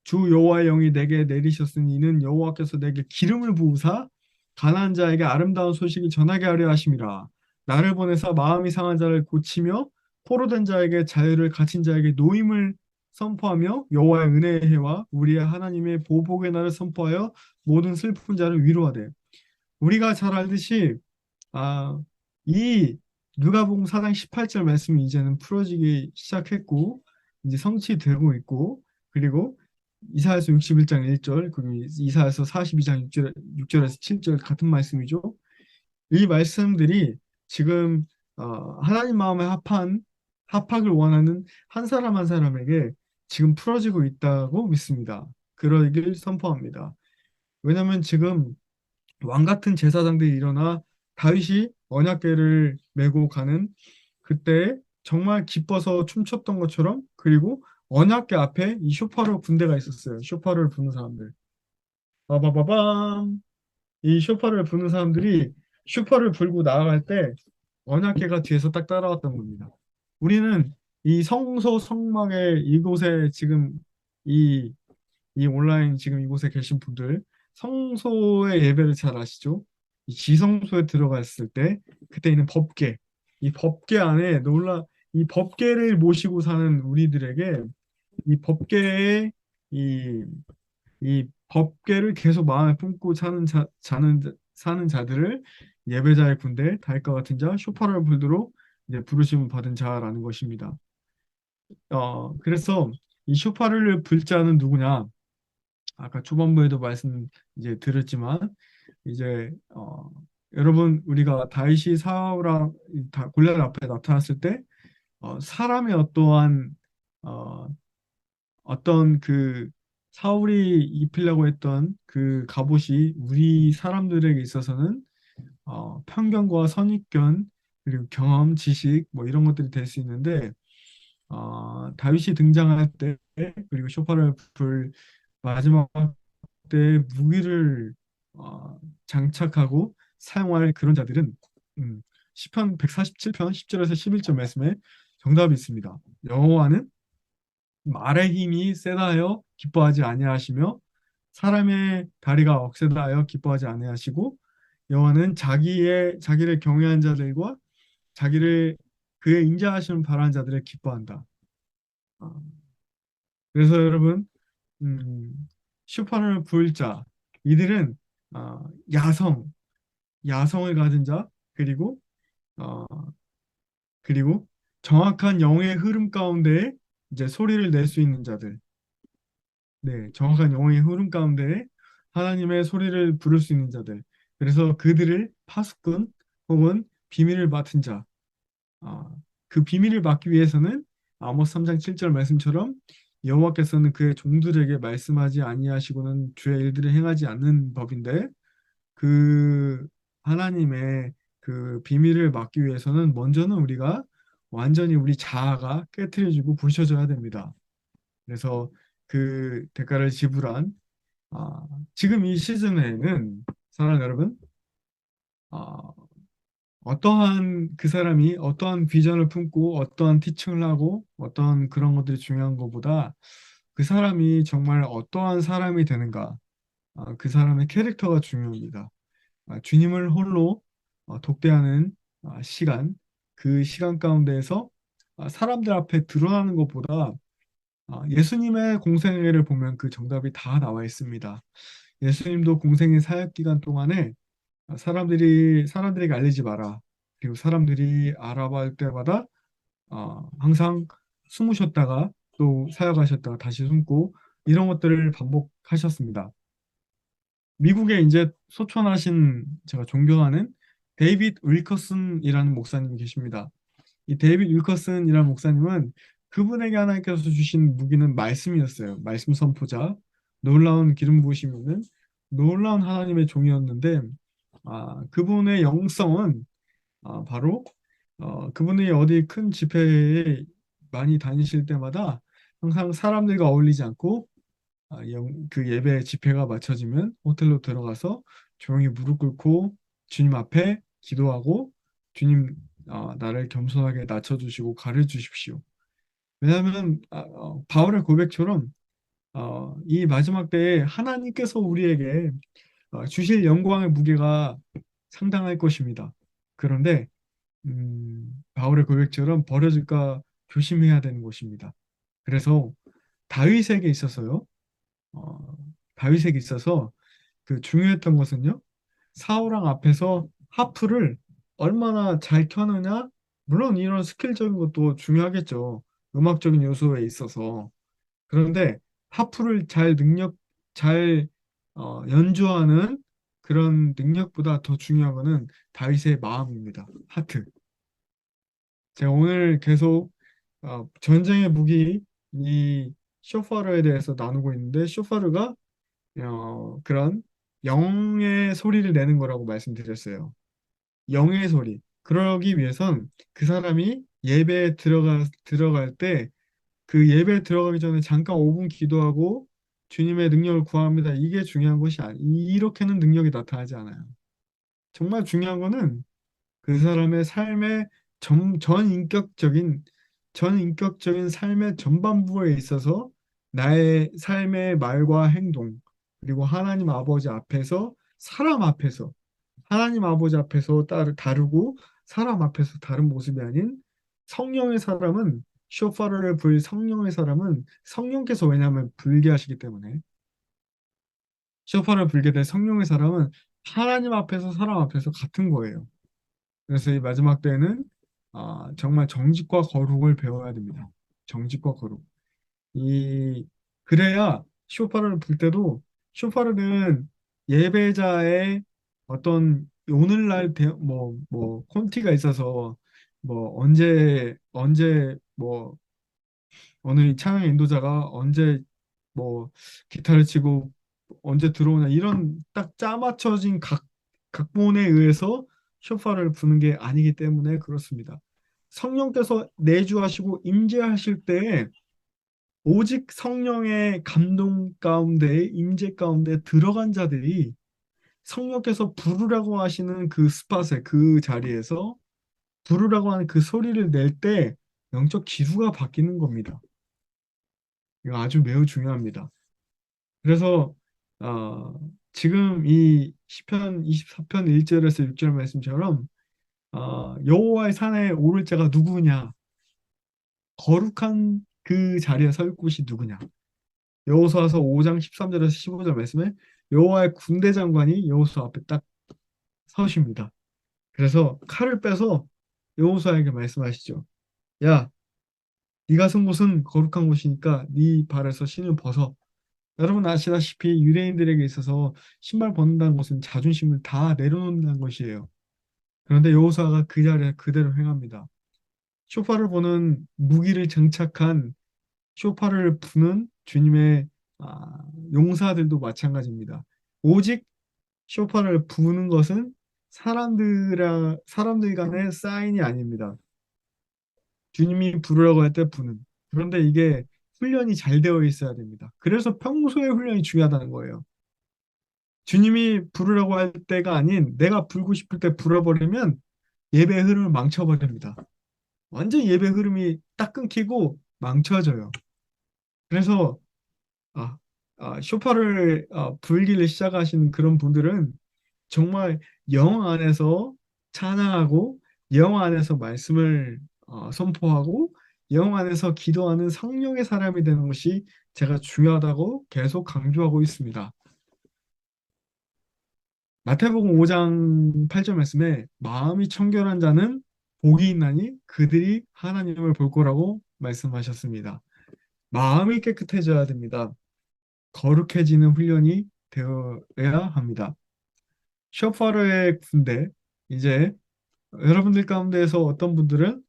주 여호와의 영이 내게 내리셨으니 이는 여호와께서 내게 기름을 부으사 가난한 자에게 아름다운 소식을 전하게 하려 하심이라. 나를 보내사 마음이 상한 자를 고치며 포로된 자에게 자유를 갇힌 자에게 노임을 선포하며 여호와의 은혜의 해와 우리의 하나님의 보복의 날을 선포하여 모든 슬픈 자를 위로하되. 우리가 잘 알듯이 아, 이 누가복음 4장 18절 말씀이 이제는 풀어지기 시작했고 이제 성취되고 있고 그리고 이사야서 61장 1절 그리고 이사야서 42장 6절에서 7절 같은 말씀이죠. 이 말씀들이 지금 하나님 마음에 합학을 원하는 한 사람 한 사람에게 지금 풀어지고 있다고 믿습니다. 그러길 선포합니다. 왜냐하면 지금 왕 같은 제사장들이 일어나 다윗이 언약궤를 메고 가는 그때 정말 기뻐서 춤췄던 것처럼 그리고 언약궤 앞에 이 쇼파로 군대가 있었어요. 쇼파를 부는 사람들. 빠바바밤. 이 쇼파를 부는 사람들이 쇼파를 불고 나아갈 때 언약궤가 뒤에서 딱 따라왔던 겁니다. 우리는 이 성소 성막의 이곳에 지금 이, 이 온라인 지금 이곳에 계신 분들 성소의 예배를 잘 아시죠? 이 지성소에 들어갔을 때 그때 있는 법궤, 이 법궤 안에 이 법궤를 모시고 사는 우리들에게 이 법궤의 이, 이 법궤를 계속 마음에 품고 사는 자들을 예배자의 군대, 다윗과 같은 자, 쇼파를 불도록 이제 부르심을 받은 자라는 것입니다. 그래서 이 쇼파를 불 자는 누구냐? 아까 초반부에도 말씀 이제 드렸지만 이제 여러분 우리가 다윗이 사울랑 골리앗 앞에 나타났을 때 사람의 어, 어떤 그 사울이 입히려고 했던 그 갑옷이 우리 사람들에게 있어서는 편견과 선입견 그리고 경험, 지식 뭐 이런 것들이 될 수 있는데 다윗이 등장할 때 그리고 쇼파를 불 마지막 때 무기를 장착하고 사용할 그런 자들은 시편 147편 10절에서 11절 말씀에 정답이 있습니다. 여호와는 말의 힘이 세다 하여 기뻐하지 아니하시며 사람의 다리가 억세다 하여 기뻐하지 아니하시고 여호와는 자기를 경외한 자들과 자기를 그의 인자하심을 바라는 자들을 기뻐한다. 어, 그래서 여러분 슈퍼를 부을 자 이들은 어, 야성 야성을 가진 자 그리고 어, 그리고 정확한 영의 흐름 가운데 이제 소리를 낼 수 있는 자들 네 정확한 영의 흐름 가운데 하나님의 소리를 부를 수 있는 자들 그래서 그들을 파수꾼 혹은 비밀을 맡은 자 아, 그 비밀을 막기 위해서는 아모스 3장 7절 말씀처럼 여호와께서는 그의 종들에게 말씀하지 아니하시고는 주의 일들을 행하지 않는 법인데 그 하나님의 그 비밀을 막기 위해서는 먼저는 우리가 완전히 우리 자아가 깨트려지고 부셔져야 됩니다. 그래서 그 대가를 지불한 아, 지금 이 시즌에는 사랑하는 여러분 아, 어떠한 그 사람이 어떠한 비전을 품고 어떠한 티칭을 하고 어떠한 그런 것들이 중요한 것보다 그 사람이 정말 어떠한 사람이 되는가 그 사람의 캐릭터가 중요합니다. 주님을 홀로 독대하는 시간 그 시간 가운데에서 사람들 앞에 드러나는 것보다 예수님의 공생애를 보면 그 정답이 다 나와 있습니다. 예수님도 공생의 사역 기간 동안에 사람들에게 알리지 마라. 그리고 사람들이 알아볼 때마다 항상 숨으셨다가 또 사역하셨다가 다시 숨고 이런 것들을 반복하셨습니다. 미국에 이제 소천하신 제가 존경하는 데이빗 윌커슨이라는 목사님이 계십니다. 이 데이빗 윌커슨이라는 목사님은 그분에게 하나님께서 주신 무기는 말씀이었어요. 말씀 선포자, 놀라운 기름 부으심이 있는 놀라운 하나님의 종이었는데 그분의 영성은 바로 그분이 어디 큰 집회에 많이 다니실 때마다 항상 사람들과 어울리지 않고 그 예배 집회가 마쳐지면 호텔로 들어가서 조용히 무릎 꿇고 주님 앞에 기도하고 주님 나를 겸손하게 낮춰주시고 가르쳐 주십시오. 왜냐하면 바울의 고백처럼 이 마지막 때에 하나님께서 우리에게 주실 영광의 무게가 상당할 것입니다. 그런데 바울의 고백처럼 버려질까 조심해야 되는 것입니다. 그래서 다윗에게 있어서요. 어, 다윗에게 있어서 그 중요했던 것은요. 사울왕 앞에서 하프를 얼마나 잘 켜느냐. 물론 이런 스킬적인 것도 중요하겠죠. 음악적인 요소에 있어서. 그런데 하프를 잘 연주하는 그런 능력보다 더 중요한 것은 다윗의 마음입니다. 하트. 제가 오늘 계속 전쟁의 무기 이 쇼파르에 대해서 나누고 있는데 쇼파르가 그런 영의 소리를 내는 거라고 말씀드렸어요. 영의 소리. 그러기 위해선 그 사람이 예배에 들어갈 때 그 예배에 들어가기 전에 잠깐 5분 기도하고 주님의 능력을 구합니다. 이게 중요한 것이 이렇게는 능력이 나타나지 않아요. 정말 중요한 거는 그 사람의 삶의 전인격적인 전인격적인 삶의 전반부에 있어서 나의 삶의 말과 행동 그리고 하나님 아버지 앞에서 사람 앞에서 하나님 아버지 앞에서 다르고 사람 앞에서 다른 모습이 아닌 성령의 사람은 쇼파르를 불 성령의 사람은 성령께서 왜냐하면 불게 하시기 때문에 쇼파를 불게 된 성령의 사람은 하나님 앞에서 사람 앞에서 같은 거예요. 그래서 이 마지막 때에는 정말 정직과 거룩을 배워야 됩니다. 정직과 거룩. 이 그래야 쇼파를 불 때도 쇼파르는 예배자의 어떤 오늘날 뭐 콘티가 있어서 뭐 언제 뭐 오늘 이 찬양 인도자가 언제 뭐 기타를 치고 언제 들어오냐 이런 딱 짜맞춰진 각본에 의해서 쇼파를 부는 게 아니기 때문에 그렇습니다. 성령께서 내주하시고 임재하실 때 오직 성령의 감동 가운데 임재 가운데 들어간 자들이 성령께서 부르라고 하시는 그 스팟에 그 자리에서 부르라고 하는 그 소리를 낼 때 영적 기수가 바뀌는 겁니다. 이거 아주 매우 중요합니다. 그래서 어, 지금 이 시편 24편 1절에서 6절 말씀처럼 여호와의 산에 오를 자가 누구냐? 거룩한 그 자리에 설 곳이 누구냐? 여호수아서 5장 13절에서 15절 말씀에 여호와의 군대 장관이 여호수아 앞에 딱 서십니다. 그래서 칼을 빼서 여호수아에게 말씀하시죠. 야, 네가 선 곳은 거룩한 곳이니까 네 발에서 신을 벗어. 여러분 아시다시피 유대인들에게 있어서 신발 벗는다는 것은 자존심을 다 내려놓는다는 것이에요. 그런데 여호수아가 그 자리에 그대로 행합니다. 쇼파를 보는 무기를 장착한 쇼파를 부는 주님의 용사들도 마찬가지입니다. 오직 쇼파를 부는 것은 사람들 간의 사인이 아닙니다. 주님이 부르라고 할 때 부는. 그런데 이게 훈련이 잘 되어 있어야 됩니다. 그래서 평소에 훈련이 중요하다는 거예요. 주님이 부르라고 할 때가 아닌 내가 불고 싶을 때 불어버리면 예배 흐름을 망쳐버립니다. 완전 예배 흐름이 딱 끊기고 망쳐져요. 그래서 아, 쇼파를 불기를 시작하시는 그런 분들은 정말 영 안에서 찬양하고 영 안에서 말씀을 선포하고 영 안에서 기도하는 성령의 사람이 되는 것이 제가 중요하다고 계속 강조하고 있습니다. 마태복음 5장 8절 말씀에 마음이 청결한 자는 복이 있나니 그들이 하나님을 볼 거라고 말씀하셨습니다. 마음이 깨끗해져야 됩니다. 거룩해지는 훈련이 되어야 합니다. 쇼파르의 군대, 이제 여러분들 가운데에서 어떤 분들은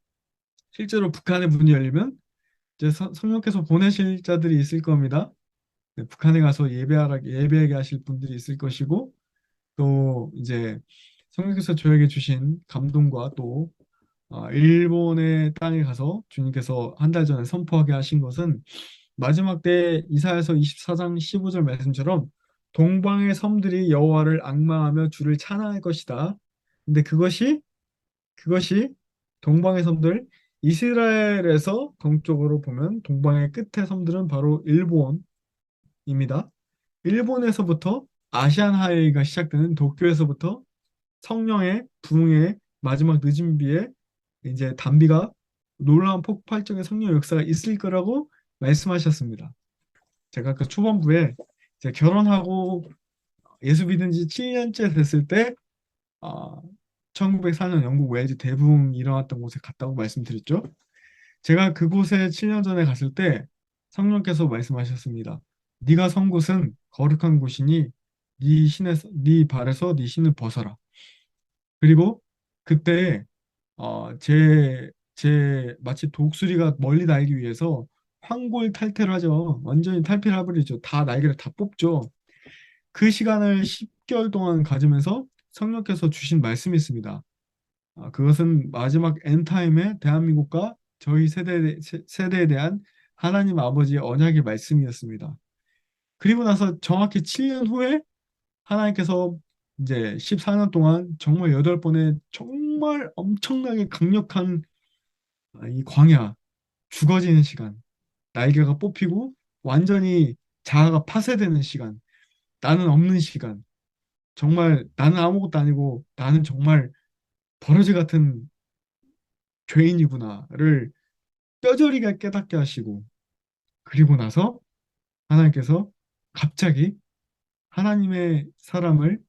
실제로 북한의 문이 열리면 이제 성령께서 보내실 자들이 있을 겁니다. 네, 북한에 가서 예배하게 하실 분들이 있을 것이고, 또 이제 성령께서 저에게 주신 감동과 또 일본의 땅에 가서 주님께서 한 달 전에 선포하게 하신 것은 마지막 때 이사야서 24장 15절 말씀처럼 동방의 섬들이 여호와를 앙망하며 주를 찬양할 것이다. 근데 그것이 동방의 섬들, 이스라엘에서 동쪽으로 보면 동방의 끝의 섬들은 바로 일본입니다. 일본에서부터 아시안 하이가 시작되는 도쿄에서부터 성령의 부흥의 마지막 늦은 비에 이제 단비가 놀라운 폭발적인 성령 역사가 있을 거라고 말씀하셨습니다. 제가 그 초반부에 이제 결혼하고 예수 믿은 지 7년째 됐을 때 1904년 영국 웨일즈 대붕이 일어났던 곳에 갔다고 말씀드렸죠. 제가 그곳에 7년 전에 갔을 때 성령께서 말씀하셨습니다. 네가 선 곳은 거룩한 곳이니 네 발에서 네 신을 벗어라. 그리고 그때 제 마치 독수리가 멀리 날기 위해서 황골 탈퇴를 하죠. 완전히 탈피를 해버리죠. 다 날개를 다 뽑죠. 그 시간을 10개월 동안 가지면서 성령께서 주신 말씀이 있습니다. 그것은 마지막 엔타임의 대한민국과 저희 세대에 대한 하나님 아버지의 언약의 말씀이었습니다. 그리고 나서 정확히 7년 후에 하나님께서 이제 14년 동안 정말 8번의 정말 엄청나게 강력한 이 광야, 죽어지는 시간, 날개가 뽑히고 완전히 자아가 파쇄되는 시간, 나는 없는 시간, 정말 나는 아무것도 아니고 나는 정말 버러지 같은 죄인이구나를 뼈저리게 깨닫게 하시고 그리고 나서 하나님께서 갑자기 하나님의 사람을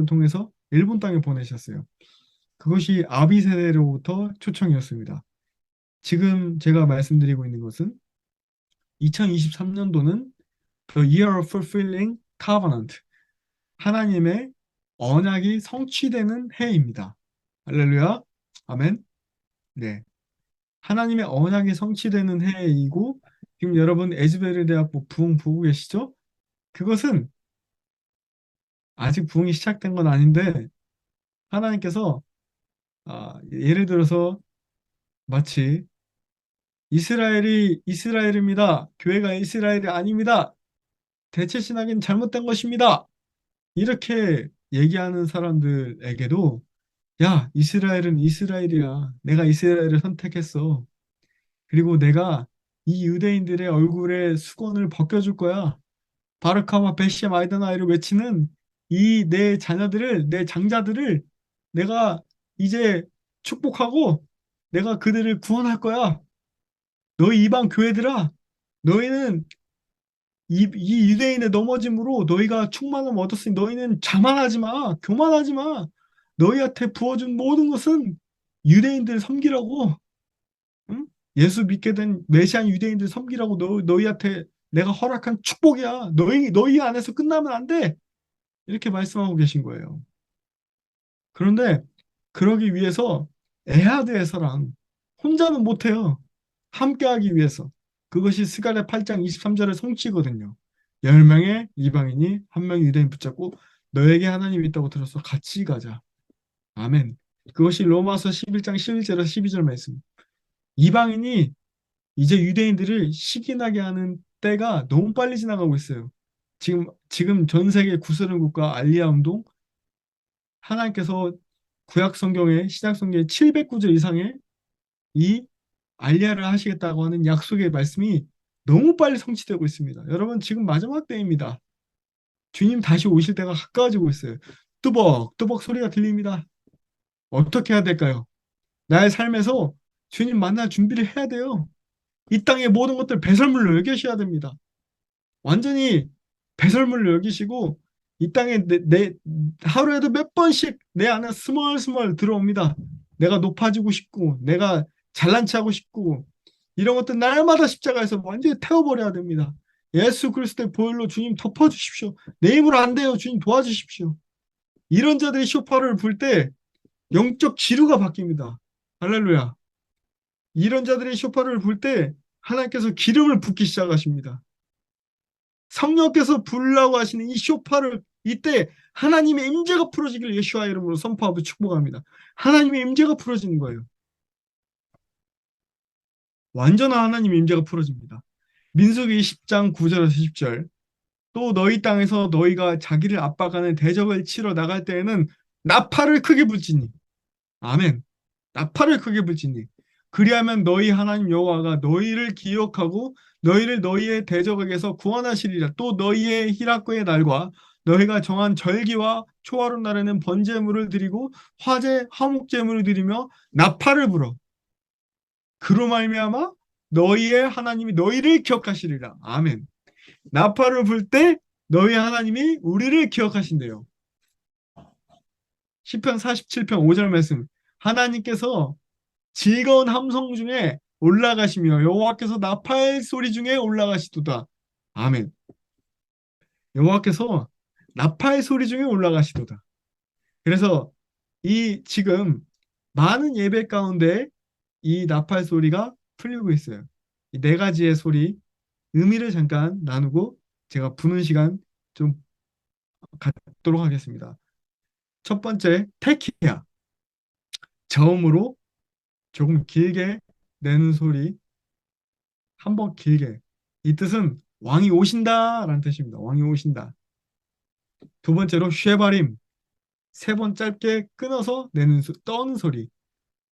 통해서 일본 땅에 보내셨어요. 그것이 아비 세대로부터 초청이었습니다. 지금 제가 말씀드리고 있는 것은 2023년도는 The Year of Fulfilling Covenant, 하나님의 언약이 성취되는 해입니다. 할렐루야, 아멘. 네, 하나님의 언약이 성취되는 해이고 지금 여러분 에즈베르 대학부 부흥 보고 계시죠? 그것은 아직 부흥이 시작된 건 아닌데 하나님께서 예를 들어서 마치 이스라엘이 이스라엘입니다. 교회가 이스라엘이 아닙니다. 대체 신학은 잘못된 것입니다. 이렇게 얘기하는 사람들에게도 야, 이스라엘은 이스라엘이야. 내가 이스라엘을 선택했어. 그리고 내가 이 유대인들의 얼굴에 수건을 벗겨줄 거야. 바르카와 베시엠 아이더나이를 외치는 이 내 자녀들을, 내 장자들을 내가 이제 축복하고 내가 그들을 구원할 거야. 너희 이방 교회들아, 너희는 이 유대인의 넘어짐으로 너희가 충만함을 얻었으니 너희는 자만하지 마, 교만하지 마. 너희한테 부어준 모든 것은 유대인들 섬기라고, 응? 예수 믿게 된 메시안 유대인들 섬기라고 너희한테 내가 허락한 축복이야. 너희 안에서 끝나면 안 돼. 이렇게 말씀하고 계신 거예요. 그런데 그러기 위해서 에하드에서랑 혼자는 못해요. 함께하기 위해서. 그것이 스가랴 8장 23절의 성취거든요. 10명의 이방인이 한 명의 유대인 붙잡고 너에게 하나님이 있다고 들어서 같이 가자. 아멘. 그것이 로마서 11장 11절에서 12절 말씀. 이방인이 이제 유대인들을 시기나게 하는 때가 너무 빨리 지나가고 있어요. 지금 전 세계 구스른 국가 알리아 운동, 하나님께서 구약 성경에 신약 성경에 700구절 이상의 이 알리아를 하시겠다고 하는 약속의 말씀이 너무 빨리 성취되고 있습니다. 여러분 지금 마지막 때입니다. 주님 다시 오실 때가 가까워지고 있어요. 뚜벅뚜벅 소리가 들립니다. 어떻게 해야 될까요? 나의 삶에서 주님 만날 준비를 해야 돼요. 이 땅의 모든 것들 배설물로 여기셔야 됩니다. 완전히 배설물로 여기시고 이 땅에 하루에도 몇 번씩 내 안에 스멀스멀 들어옵니다. 내가 높아지고 싶고, 내가 잘난 체하고 싶고, 이런 것들 날마다 십자가에서 완전히 태워버려야 됩니다. 예수 그리스도의 보혈로 주님 덮어주십시오. 내 힘으로 안 돼요. 주님 도와주십시오. 이런 자들이 쇼파를 불 때 영적 지류가 바뀝니다. 할렐루야. 이런 자들이 쇼파를 불 때 하나님께서 기름을 붓기 시작하십니다. 성령께서 불라고 하시는 이 쇼파를 이때 하나님의 임재가 풀어지기를 예수와 이름으로 선포하고 축복합니다. 하나님의 임재가 풀어지는 거예요. 완전한 하나님의 임재가 풀어집니다. 민수기 10장 9절에서 10절. 또 너희 땅에서 너희가 자기를 압박하는 대적을 치러 나갈 때에는 나팔을 크게 불지니. 아멘. 나팔을 크게 불지니. 그리하면 너희 하나님 여호와가 너희를 기억하고 너희를 너희의 대적에게서 구원하시리라. 또 너희의 희락의 날과 너희가 정한 절기와 초하루 날에는 번제물을 드리고 화제 화목제물을 드리며 나팔을 불어. 그로 말미암아 너희의 하나님이 너희를 기억하시리라. 아멘. 나팔을 불 때 너희 하나님이 우리를 기억하신대요. 시편 47편 5절 말씀. 하나님께서 즐거운 함성 중에 올라가시며 여호와께서 나팔 소리 중에 올라가시도다. 아멘. 여호와께서 나팔 소리 중에 올라가시도다. 그래서 이 지금 많은 예배 가운데 이 나팔 소리가 풀리고 있어요. 이 네 가지의 소리 의미를 잠깐 나누고 제가 부는 시간 좀 갖도록 하겠습니다. 첫 번째 테키야. 저음으로 조금 길게 내는 소리. 한번 길게. 이 뜻은 왕이 오신다라는 뜻입니다. 왕이 오신다. 두 번째로 쉐바림. 세 번 짧게 끊어서 내는 떠는 소리.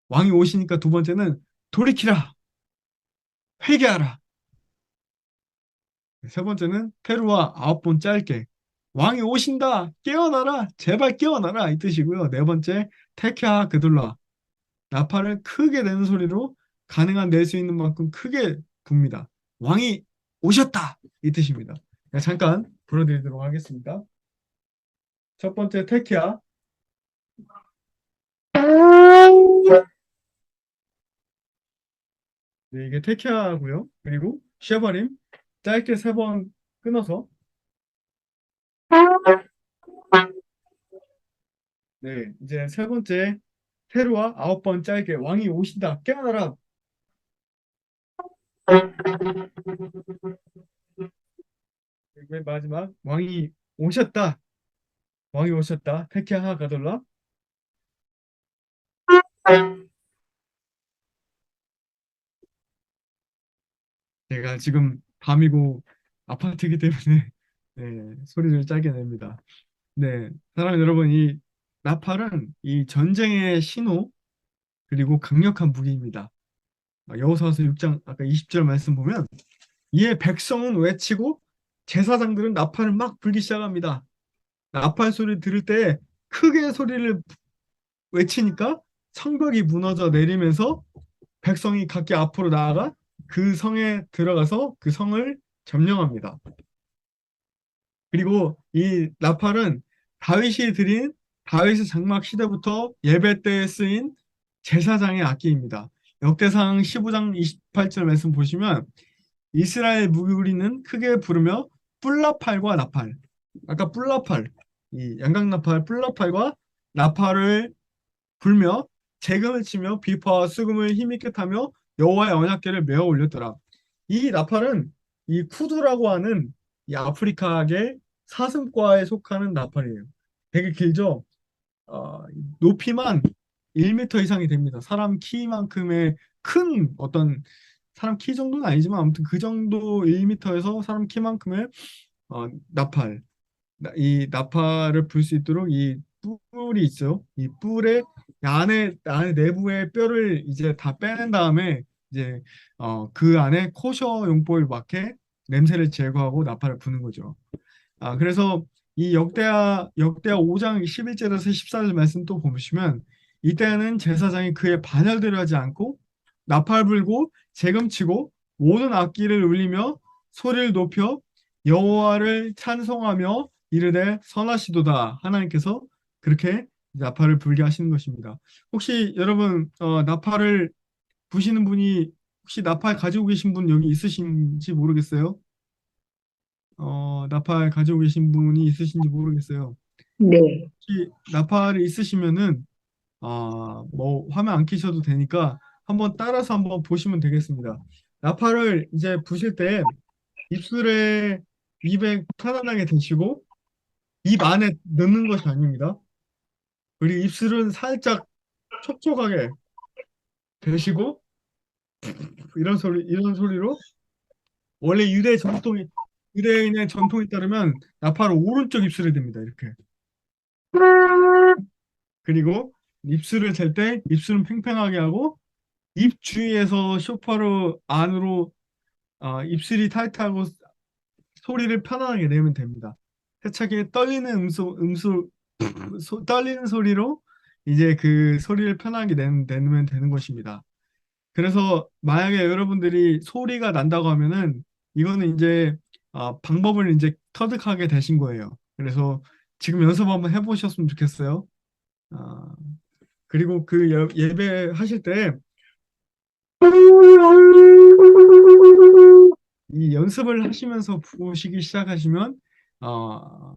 왕이 오시니까 두 번째는 돌이키라. 회개하라. 세 번째는 테루와 9번 짧게. 왕이 오신다. 깨어나라. 제발 깨어나라. 이 뜻이고요. 네 번째 테키아 그둘라. 나팔을 크게 내는 소리로 가능한 낼 수 있는 만큼 크게 붑니다. 왕이 오셨다. 이 뜻입니다. 잠깐 불어드리도록 하겠습니다. 첫 번째 테키아. 네, 이게 테키아고요. 그리고 쉐바림 짧게 세 번 끊어서. 네, 이제 세 번째 테루와 9번 짧게 왕이 오신다. 깨어나라. 그리고 마지막 왕이 오셨다. 왕이 오셨다. 테키아 하가돌라. 제가 지금 밤이고 아파트이기 때문에 네, 소리를 짧게 냅니다. 네, 사랑하는 여러분, 이 나팔은 이 전쟁의 신호 그리고 강력한 무기입니다. 여호수아서 6장 아까 20절 말씀 보면 이에 백성은 외치고 제사장들은 나팔을 막 불기 시작합니다. 나팔 소리 들을 때 크게 소리를 외치니까 성벽이 무너져 내리면서 백성이 각기 앞으로 나아가 그 성에 들어가서 그 성을 점령합니다. 그리고 이 나팔은 다윗이 드린 다윗의 장막 시대부터 예배 때 쓰인 제사장의 악기입니다. 역대상 15장 28절 말씀 보시면 이스라엘 무리는 크게 부르며 뿔나팔과 나팔, 아까 뿔나팔, 이 양각나팔, 뿔나팔과 나팔을 불며 재금을 치며 비파와 수금을 힘있게 타며 여호와의 언약궤를 메어 올렸더라. 이 나팔은 이 쿠두라고 하는 이 아프리카계 사슴과에 속하는 나팔이에요. 되게 길죠? 높이만 1m 이상이 됩니다. 사람 키만큼의 큰 어떤 사람 키 정도는 아니지만 아무튼 그 정도 1m에서 사람 키만큼의 나팔. 이 나팔을 불 수 있도록 이 뿔이 있어요. 이 뿔의 안에 내부의 뼈를 이제 다 빼낸 다음에 이제 그 안에 코셔 용법을 맞게 냄새를 제거하고 나팔을 부는 거죠. 그래서 이 역대하 5장 11절에서 14절 말씀 또 보시면 이때는 제사장이 그의 반열대로 하지 않고 나팔 불고 재금치고 모든 악기를 울리며 소리를 높여 여호와를 찬송하며 이르되 선하시도다. 하나님께서 그렇게 나팔을 불게 하시는 것입니다. 혹시 여러분 나팔을 부시는 분이 혹시 나팔 가지고 계신 분 여기 있으신지 모르겠어요. 나팔 가지고 계신 분이 있으신지 모르겠어요. 네. 혹시 나팔이 있으시면은 뭐 화면 안 켜셔도 되니까 한번 따라서 한번 보시면 되겠습니다. 나팔을 이제 부실 때 입술에 입에 편안하게 대시고 입 안에 넣는 것이 아닙니다. 그리고 입술은 살짝 촉촉하게 대시고 이런 소리로 원래 유대인의 전통에 따르면 나팔을 오른쪽 입술에 댑니다. 이렇게. 그리고 입술을 댈 때 입술은 팽팽하게 하고 입 주위에서 쇼파로 안으로 입술이 타이트하고 소리를 편안하게 내면 됩니다. 세차게 떨리는 떨리는 소리로 이제 그 소리를 편하게 내면 되는 것입니다. 그래서 만약에 여러분들이 소리가 난다고 하면은 이거는 이제 방법을 이제 터득하게 되신 거예요. 그래서 지금 연습 한번 해보셨으면 좋겠어요. 아, 그리고 그 예배 하실 때 이 연습을 하시면서 부시기 시작하시면 어,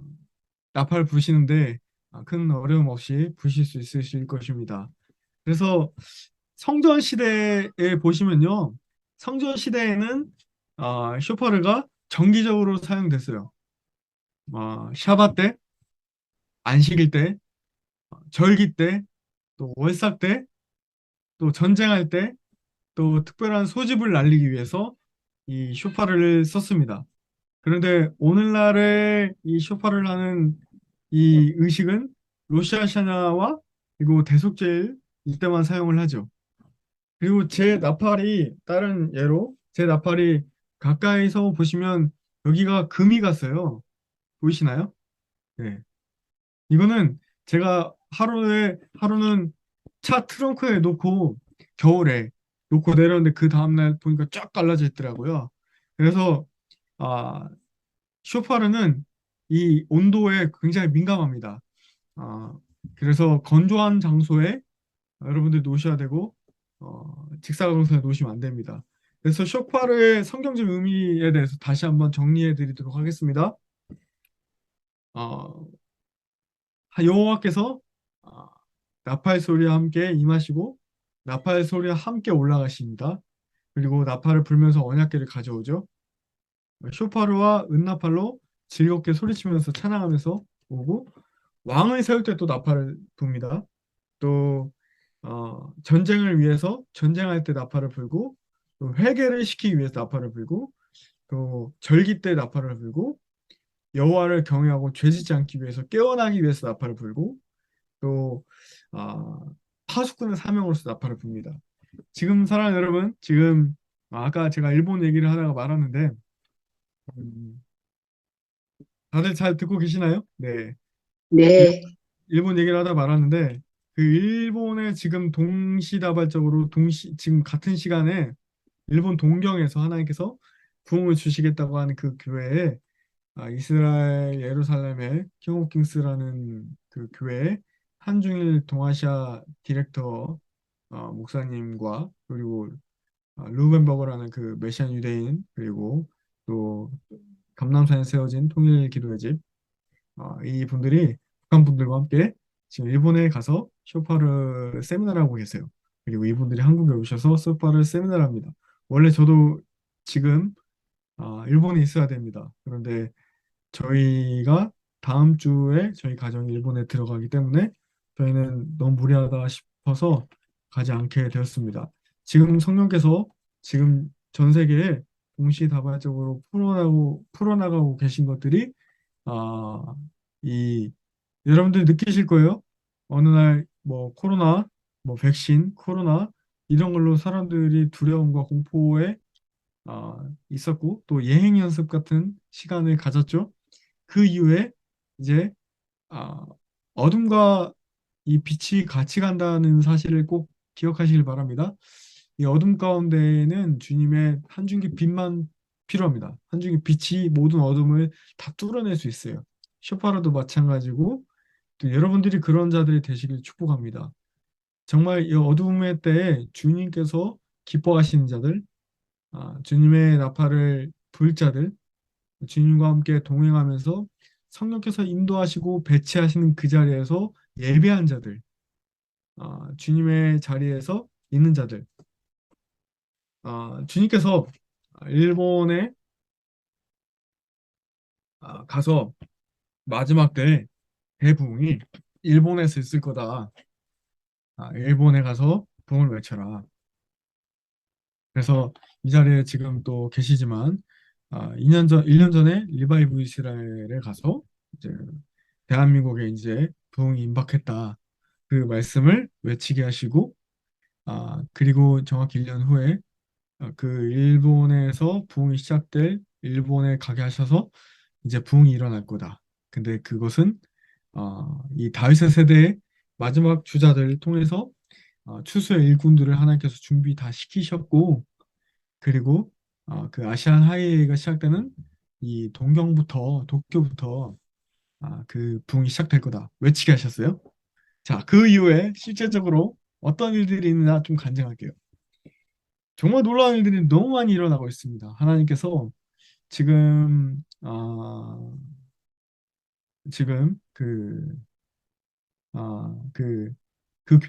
나팔 부시는데 큰 어려움 없이 부실 수 있으실 것입니다. 그래서 성전 시대에 보시면요, 성전 시대에는 쇼파르가 정기적으로 사용됐어요. 샤bat 때, 안식일 때, 절기 때, 또 월삭 때, 또 전쟁할 때, 또 특별한 소집을 날리기 위해서 이 쇼파를 썼습니다. 그런데 오늘날의 이 쇼파를 하는 이 의식은 로시아샤나와 그리고 대속제일 이때만 사용을 하죠. 그리고 제 나팔이 다른 예로 제 나팔이 가까이서 보시면 여기가 금이 갔어요. 보이시나요? 네. 이거는 제가 하루는 차 트렁크에 놓고 겨울에 놓고 내렸는데 그 다음날 보니까 쫙 갈라져 있더라고요. 그래서 아, 쇼파르는 이 온도에 굉장히 민감합니다. 아, 그래서 건조한 장소에 여러분들 놓으셔야 되고 직사광선에 놓으시면 안 됩니다. 그래서 쇼파르의 성경적 의미에 대해서 다시 한번 정리해 드리도록 하겠습니다. 어, 여호와께서 어, 나팔 소리와 함께 임하시고 나팔 소리와 함께 올라가십니다. 그리고 나팔을 불면서 언약궤를 가져오죠. 쇼파르와 은나팔로 즐겁게 소리치면서 찬양하면서 오고 왕을 세울 때 또 나팔을 붑니다. 또 전쟁을 위해서 전쟁할 때 나팔을 불고 또 회개를 시키기 위해서 나팔을 불고 또 절기 때 나팔을 불고 여호와를 경외하고 죄짓지 않기 위해서 깨어나기 위해서 나팔을 불고 또 아, 파수꾼의 사명으로서 나팔을 붑니다. 지금 사랑하는 여러분, 지금 아까 제가 일본 얘기를 하다가 말았는데 음, 다들 잘 듣고 계시나요? 네. 일- 네. 일본 얘기를 하다 말았는데 그 일본의 지금 동시다발적으로 지금 같은 시간에 일본 동경에서 하나님께서 부흥을 주시겠다고 하는 그 교회에 이스라엘 예루살렘의 킹 오브 킹스라는 그 교회에 한중일 동아시아 디렉터 목사님과 그리고 루벤버거라는 그 메시안 유대인 그리고 또 감남산에 세워진 통일 기도의 집 이 분들이 북한 분들과 함께 지금 일본에 가서 쇼파를 세미나를 하고 계세요. 그리고 이분들이 한국에 오셔서 쇼파를 세미나를 합니다. 원래 저도 지금 일본에 있어야 됩니다. 그런데 저희가 다음 주에 저희 가정이 일본에 들어가기 때문에 저희는 너무 무리하다 싶어서 가지 않게 되었습니다. 지금 성령께서 지금 전 세계에 동시다발적으로 풀어나가고 계신 것들이 아, 이 여러분들 느끼실 거예요. 어느 날 뭐 코로나, 뭐 백신, 코로나 이런 걸로 사람들이 두려움과 공포에 있었고 또 예행 연습 같은 시간을 가졌죠. 그 이후에 이제 아, 어둠과 이 빛이 같이 간다는 사실을 꼭 기억하시길 바랍니다. 이 어둠 가운데에는 주님의 한 줄기 빛만 필요합니다. 한 줄기 빛이 모든 어둠을 다 뚫어낼 수 있어요. 쇼파로도 마찬가지고 또 여러분들이 그런 자들이 되시길 축복합니다. 정말 이 어둠의 때에 주님께서 기뻐하시는 자들, 주님의 나팔을 불 자들, 주님과 함께 동행하면서 성령께서 인도하시고 배치하시는 그 자리에서 예배한 자들, 주님의 자리에서 있는 자들, 주님께서 일본에 가서 마지막 때 대부흥이 일본에서 있을 거다. 일본에 가서 부흥을 외쳐라. 그래서 이 자리에 지금 또 계시지만 1년 전에 리바이브 이스라엘에 가서 이제 대한민국에 이제 부흥이 임박했다. 그 말씀을 외치게 하시고 그리고 정확히 1년 후에 그 일본에서 부흥이 시작될 일본에 가게 하셔서 이제 부흥이 일어날 거다. 근데 그것은 이 다윗의 세대의 마지막 주자들을 통해서 추수의 일꾼들을 하나님께서 준비 다 시키셨고 그리고 그 아시안 하이웨이가 시작되는 이 동경부터 도쿄부터 그 부흥이 시작될 거다 외치게 하셨어요. 자, 그 이후에 실제적으로 어떤 일들이 있느냐 좀 간증할게요. 정말 놀라운 일들이 너무 많이 일어나고 있습니다. 하나님께서 지금 지금 그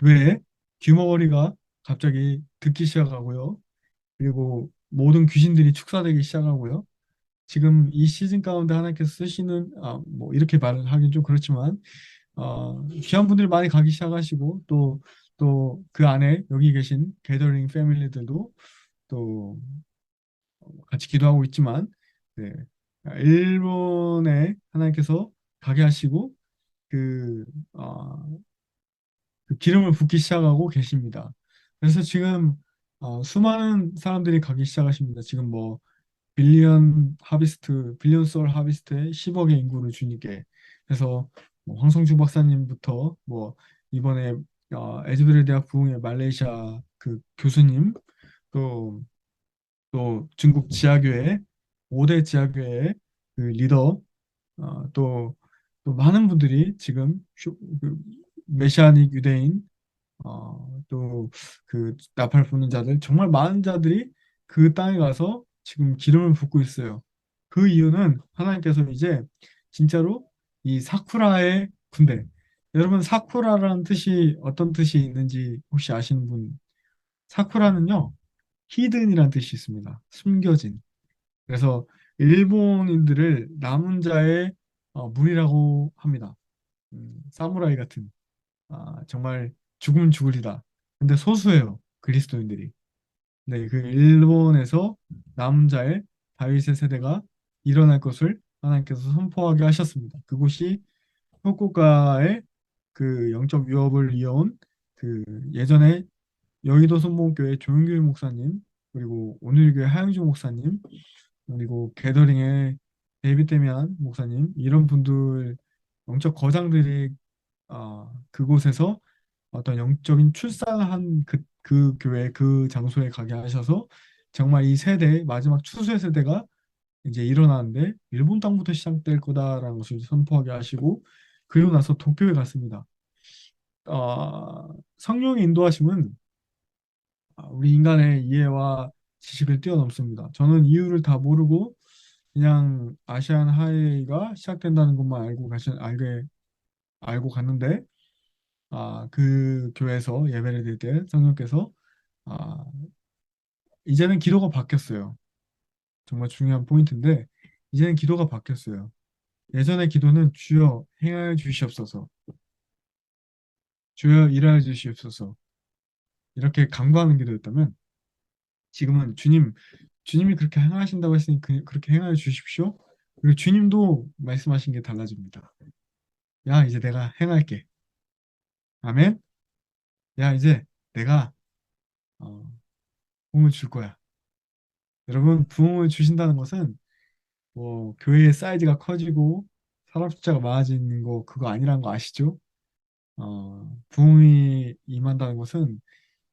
교회에 귀머거리가 갑자기 듣기 시작하고요. 그리고 모든 귀신들이 축사되기 시작하고요. 지금 이 시즌 가운데 하나님께서 쓰시는 뭐 이렇게 말을 하긴 좀 그렇지만 귀한 분들이 많이 가기 시작하시고 또 그 안에 여기 계신 게더링 패밀리들도 또 같이 기도하고 있지만 네, 일본에 하나님께서 가게 하시고 그, 어, 그 기름을 붓기 시작하고 계십니다. 그래서 지금 수많은 사람들이 가기 시작하십니다. 지금 뭐 빌리언 소울 하비스트에 10억의 인구를 주니께 그래서 뭐 황성주 박사님부터 뭐 이번에 에즈베르 대학 부흥회 말레이시아 그 교수님 또 중국 지하교회 5대 지하교회 그 리더 또 많은 분들이 지금 그 메시아닉 유대인 또 그 나팔 부는 자들 정말 많은 자들이 그 땅에 가서 지금 기름을 붓고 있어요. 그 이유는 하나님께서 이제 진짜로 이 사쿠라의 군대 여러분 사쿠라라는 뜻이 어떤 뜻이 있는지 혹시 아시는 분? 사쿠라는요 히든이라는 뜻이 있습니다. 숨겨진. 그래서 일본인들을 남은 자의 무리라고 합니다. 사무라이 같은 정말 죽으면 죽으리다. 근데 소수예요. 그리스도인들이. 네, 그 일본에서 남은 자의 다윗의 세대가 일어날 것을 하나님께서 선포하게 하셨습니다. 그곳이 후쿠오카의 그 영적 유업을 이어온 그 예전에 여의도 성모교회 조용길 목사님 그리고 오늘교회 하영주 목사님 그리고 게더링의 데이빗 데미안 목사님 이런 분들 영적 거장들이 그곳에서 어떤 영적인 출산한 그 교회 그 장소에 가게 하셔서 정말 이 세대 마지막 추수의 세대가 이제 일어나는데 일본 땅부터 시작될 거다라는 것을 선포하게 하시고 그리고 나서 도쿄에 갔습니다. 성령의 인도하심은 우리 인간의 이해와 지식을 뛰어넘습니다. 저는 이유를 다 모르고 그냥 아시안 하이가 시작된다는 것만 알고 갔는데 그 교회에서 예배를 드릴 때 성령께서 아, 이제는 기도가 바뀌었어요. 정말 중요한 포인트인데 이제는 기도가 바뀌었어요. 예전의 기도는 주여 행하여 주시옵소서, 주여 일하여 주시옵소서 이렇게 간구하는 기도였다면 지금은 주님이 그렇게 행하신다고 했으니 그렇게 행하여 주십시오. 그리고 주님도 말씀하신 게 달라집니다. 야, 이제 내가 행할게. 아멘. 야, 이제 내가 어, 부흥을 줄 거야. 여러분, 부흥을 주신다는 것은 뭐 교회의 사이즈가 커지고 사람 숫자가 많아지는 거 그거 아니라는 거 아시죠? 부흥이 임한다는 것은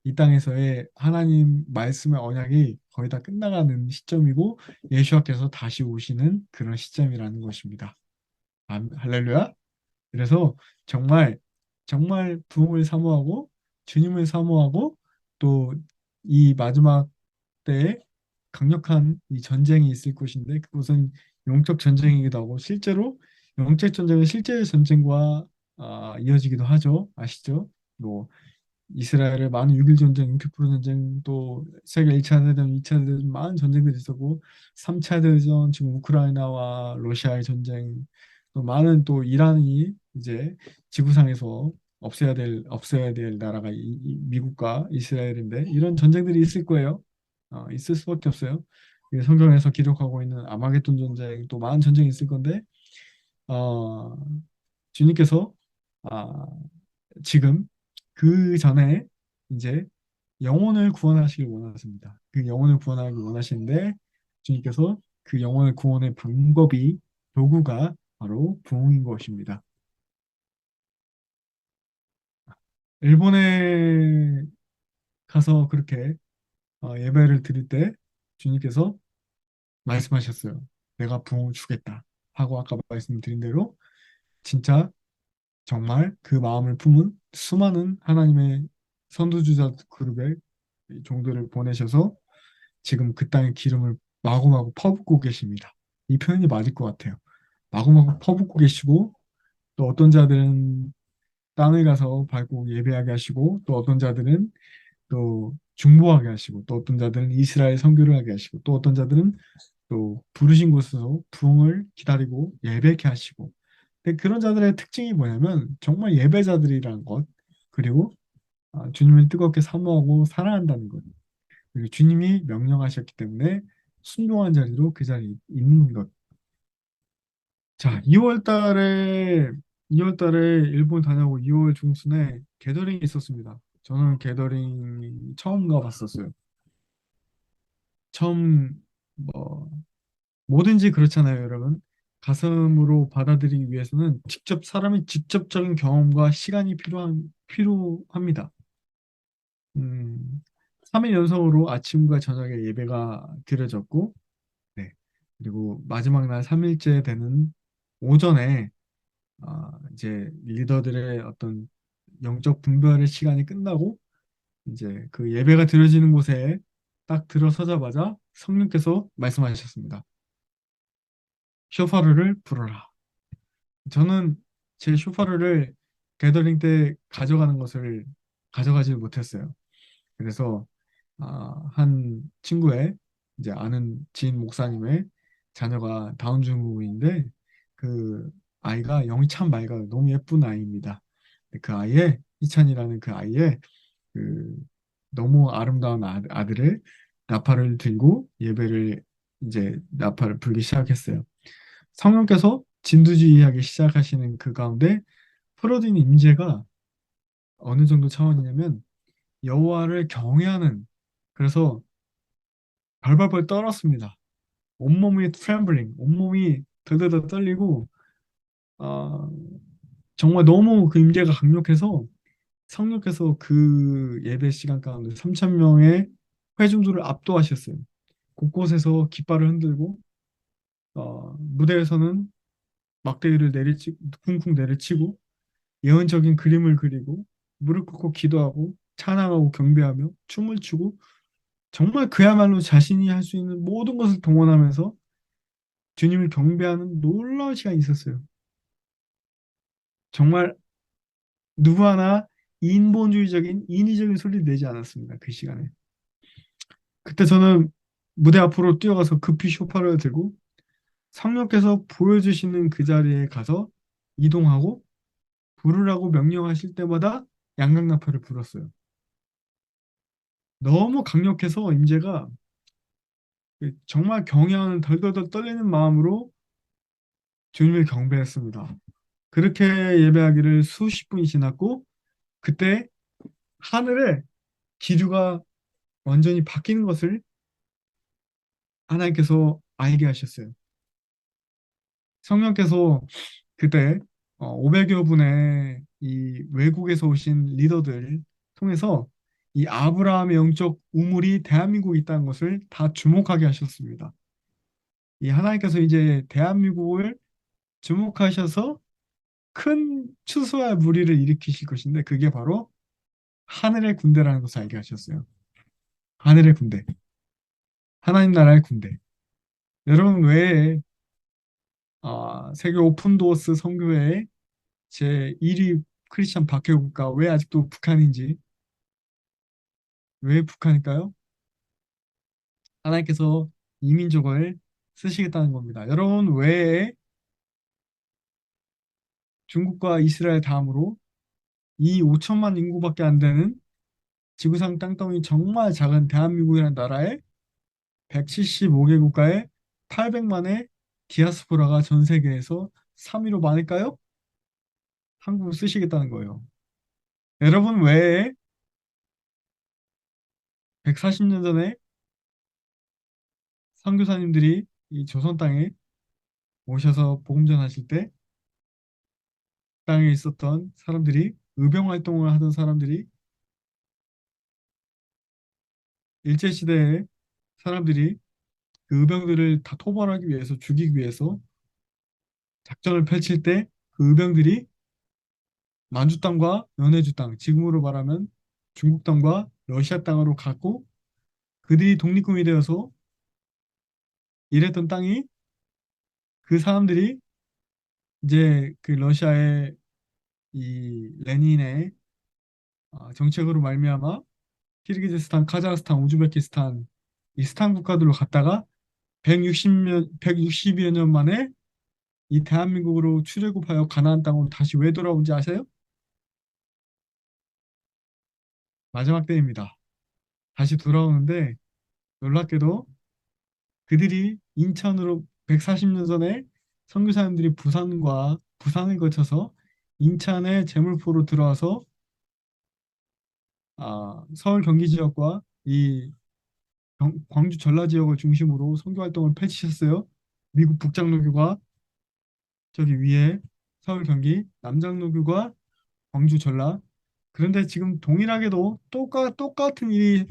이 땅에서의 하나님 말씀의 언약이 거의 다 끝나가는 시점이고 예수와께서 다시 오시는 그런 시점이라는 것입니다. 할렐루야. 그래서 정말 정말 부흥을 사모하고 주님을 사모하고 또 이 마지막 때에 강력한 이 전쟁이 있을 곳인데 그것은 영적 전쟁이기도 하고 실제로 영적 전쟁은 실제 전쟁과 이어지기도 하죠. 아시죠? 뭐 이스라엘의 많은 6.1 전쟁, 6.19 전쟁, 또 세계 1차 대전, 2차 대전 많은 전쟁들이 있었고 3차 대전, 지금 우크라이나와 러시아의 전쟁, 또 많은 또 이란이 이제 지구상에서 없애야 될 나라가 미국과 이스라엘인데 이런 전쟁들이 있을 거예요. 있을 수밖에 없어요. 이 성경에서 기록하고 있는 아마겟돈 전쟁, 또 많은 전쟁이 있을 건데 어, 주님께서 아, 지금 그 전에 이제 영혼을 구원하시길 원하십니다. 그 영혼을 구원하길 원하시는데 주님께서 그 영혼을 구원의 방법이 도구가 바로 부흥인 것입니다. 일본에 가서 그렇게 예배를 드릴 때 주님께서 말씀하셨어요. 내가 부흥을 주겠다 하고 아까 말씀드린 대로 진짜 정말 그 마음을 품은 수많은 하나님의 선두주자 그룹의 종들을 보내셔서 지금 그 땅에 기름을 마구마구 퍼붓고 계십니다. 이 표현이 맞을 것 같아요. 마구마구 퍼붓고 계시고 또 어떤 자들은 땅을 가서 밟고 예배하게 하시고 또 어떤 자들은 또 중보하게 하시고 또 어떤 자들은 이스라엘 선교를 하게 하시고 또 어떤 자들은 또 부르신 곳에서 부흥을 기다리고 예배케 하시고 근데 그런 자들의 특징이 뭐냐면 정말 예배자들이라는 것 그리고 주님을 뜨겁게 사모하고 사랑한다는 것 그리고 주님이 명령하셨기 때문에 순종한 자리로 그 자리에 있는 것. 자, 2월 달에 일본 다녀오고 2월 중순에 게더링이 있었습니다. 저는 게더링 처음 가봤었어요. 처음 뭐 뭐든지 그렇잖아요, 여러분. 가슴으로 받아들이기 위해서는 직접 사람의 직접적인 경험과 시간이 필요합니다. 음, 3일 연속으로 아침과 저녁에 예배가 드려졌고, 네. 그리고 마지막 날 3일째 되는 오전에 이제 리더들의 어떤 영적 분별의 시간이 끝나고 이제 그 예배가 드려지는 곳에 딱 들어서자마자 성령께서 말씀하셨습니다. 쇼파르를 불어라. 저는 제 쇼파르를 게더링 때 가져가는 것을 가져가지 못했어요. 그래서 한 친구의 이제 아는 지인 목사님의 자녀가 다운 증후군인데 그 아이가 영이 참 맑아요. 너무 예쁜 아이입니다. 근데 그 아이의 희찬이라는 그 아이의 그 너무 아름다운 아들의 나팔을 들고 예배를 이제 나팔을 불기 시작했어요. 성령께서 진두지휘하기 시작하시는 그 가운데 프로딘 임재가 어느 정도 차원이냐면 여호와를 경외하는 그래서 벌벌벌 떨었습니다. 온몸이 트렘블링, 온몸이 들들들 떨리고 아, 정말 너무 그 임재가 강력해서 성령께서 그 예배 시간 가운데 3천 명의 회중들을 압도하셨어요. 곳곳에서 깃발을 흔들고 무대에서는 막대기를 쿵쿵 내리치고 예언적인 그림을 그리고 무릎 꿇고 기도하고 찬양하고 경배하며 춤을 추고 정말 그야말로 자신이 할 수 있는 모든 것을 동원하면서 주님을 경배하는 놀라운 시간이 있었어요. 정말 누구 하나 인본주의적인 인위적인 소리를 내지 않았습니다. 그 시간에. 그때 저는 무대 앞으로 뛰어가서 급히 쇼파를 들고 성령께서 보여주시는 그 자리에 가서 이동하고 부르라고 명령하실 때마다 양강나팔을 불었어요. 너무 강력해서 임재가 정말 경외하는 덜덜덜 떨리는 마음으로 주님을 경배했습니다. 그렇게 예배하기를 수십 분이 지났고 그때 하늘에 기류가 완전히 바뀌는 것을 하나님께서 알게 하셨어요. 성령께서 그때 500여 분의 이 외국에서 오신 리더들 통해서 이 아브라함의 영적 우물이 대한민국에 있다는 것을 다 주목하게 하셨습니다. 이 하나님께서 이제 대한민국을 주목하셔서 큰 추수와 무리를 일으키실 것인데 그게 바로 하늘의 군대라는 것을 알게 하셨어요. 하늘의 군대, 하나님 나라의 군대. 여러분 왜 세계 오픈도어스 선교회 제 1위 크리스천 박해국가 왜 아직도 북한인지 왜 북한일까요? 하나님께서 이민족을 쓰시겠다는 겁니다. 여러분 왜 중국과 이스라엘 다음으로 이 5천만 인구밖에 안 되는 지구상 땅덩이 정말 작은 대한민국이라는 나라에 175개 국가에 800만의 디아스포라가 전 세계에서 3위로 많을까요? 한국을 쓰시겠다는 거예요. 여러분 왜 140년 전에 선교사님들이 이 조선 땅에 오셔서 복음 전하실 때 땅에 있었던 사람들이 의병 활동을 하던 사람들이 일제시대에 사람들이 그 의병들을 다 토벌하기 위해서 죽이기 위해서 작전을 펼칠 때 그 의병들이 만주 땅과 연해주 땅, 지금으로 말하면 중국 땅과 러시아 땅으로 갔고 그들이 독립군이 되어서 일했던 땅이 그 사람들이 이제 그 러시아의 이 레닌의 정책으로 말미암아 키르기즈스탄, 카자흐스탄, 우즈베키스탄 이 스탄 국가들로 갔다가 160여 년 만에 이 대한민국으로 출애굽하여 가나안 땅으로 다시 왜 돌아온지 아세요? 마지막 때입니다. 다시 돌아오는데 놀랍게도 그들이 인천으로 140년 전에 선교사님들이 부산을 거쳐서 인천의 제물포로 들어와서 서울 경기 지역과 이 광주 전라 지역을 중심으로 선교 활동을 펼치셨어요. 미국 북장로교가 저기 위에 서울 경기 남장로교가 광주 전라. 그런데 지금 동일하게도 똑같은 이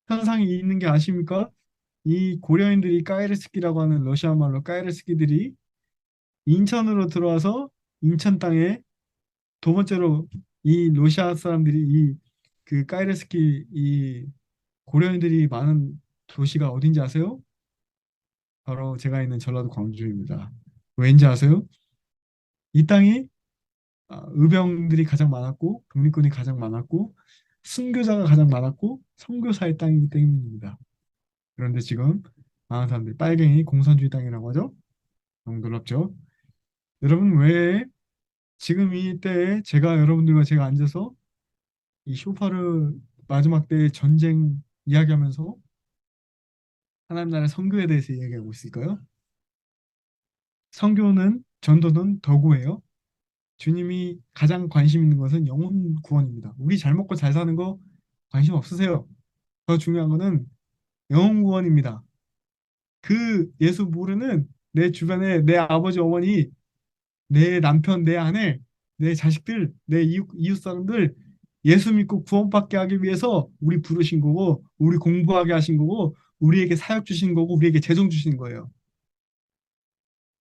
현상이 있는 게 아십니까? 이 고려인들이 까이르스키라고 하는 러시아 말로 까이르스키들이 인천으로 들어와서 인천 땅에 두 번째로 이 러시아 사람들이 이 그 까이르스키 이 고려인들이 많은 도시가 어딘지 아세요? 바로 제가 있는 전라도 광주입니다. 왠지 아세요? 이 땅이 의병들이 가장 많았고 독립군이 가장 많았고 순교자가 가장 많았고 선교사의 땅이기 때문입니다. 그런데 지금 많은 사람들이 빨갱이 공산주의 땅이라고 하죠. 너무 놀랍죠? 여러분 왜 지금 이 때에 여러분들과 제가 앉아서 이 쇼파르 마지막 때의 전쟁 이야기하면서 하나님 나라의 선교에 대해서 이야기하고 있을까요? 선교는 전도는 도구예요. 주님이 가장 관심 있는 것은 영혼 구원입니다. 우리 잘 먹고 잘 사는 거 관심 없으세요? 더 중요한 거는 영혼 구원입니다. 그 예수 모르는 내 주변에 내 아버지 어머니 내 남편 내 아내 내 자식들 내 이웃 사람들 예수 믿고 구원받게 하기 위해서 우리 부르신 거고 우리 공부하게 하신 거고 우리에게 사역 주신 거고 우리에게 재정 주신 거예요.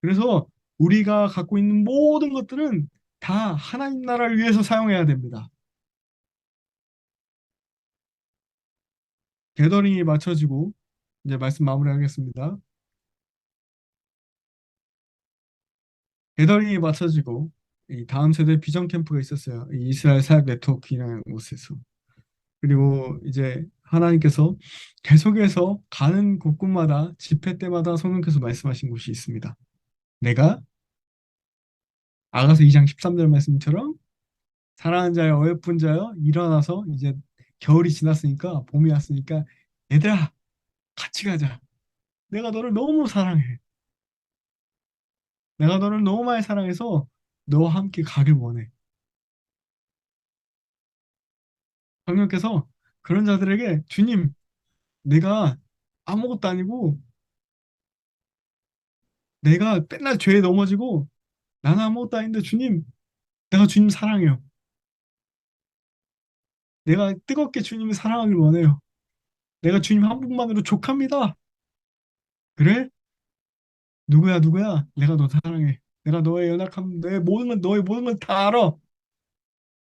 그래서 우리가 갖고 있는 모든 것들은 다 하나님 나라를 위해서 사용해야 됩니다. 게더링이 맞춰지고 이제 말씀 마무리하겠습니다. 게더링이 맞춰지고 이 다음 세대 비전 캠프가 있었어요. 이 이스라엘 사역 네트워크라는 곳에서. 그리고 이제 하나님께서 계속해서 가는 곳곳마다 집회 때마다 성령께서 말씀하신 곳이 있습니다. 내가 아가서 2장 13절 말씀처럼 사랑하는 자여 어여쁜 자여 일어나서 이제 겨울이 지났으니까 봄이 왔으니까 얘들아 같이 가자. 내가 너를 너무 사랑해. 내가 너를 너무 많이 사랑해서 너와 함께 가길 원해. 성령께서 그런 자들에게 주님 내가 아무것도 아니고 내가 맨날 죄에 넘어지고 나는 아무것도 아닌데 주님 내가 주님 사랑해요. 내가 뜨겁게 주님을 사랑하길 원해요. 내가 주님 한 분만으로 족합니다. 그래? 누구야 누구야? 내가 너 사랑해. 내가 너의 연약함, 너의 모든 걸 다 알아.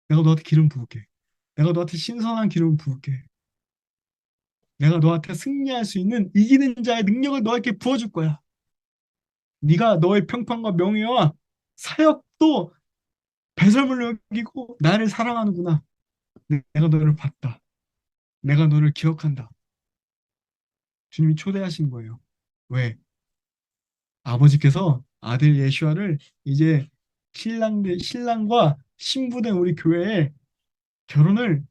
내가 너한테 기름 부을게. 내가 너한테 신선한 기름 부을게. 내가 너한테 승리할 수 있는 이기는 자의 능력을 너에게 부어줄 거야. 네가 너의 평판과 명예와 사역도 배설물로 여기고 나를 사랑하는구나. 내가 너를 봤다. 내가 너를 기억한다. 주님이 초대하신 거예요. 왜? 아버지께서 아들 예슈아를 이제 신랑과 신부된 우리 교회에 결혼을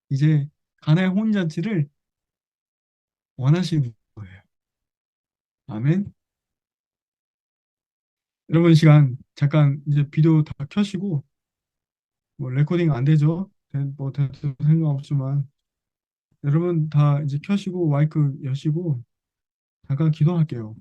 이제 가나의 혼인잔치를 원하시는 거예요. 아멘. 여러분 시간 잠깐 이제 비디오 다 켜시고 뭐 레코딩 안 되죠? 뭐 돼도 상관없지만 여러분 다 이제 켜시고 마이크 여시고 잠깐 기도할게요.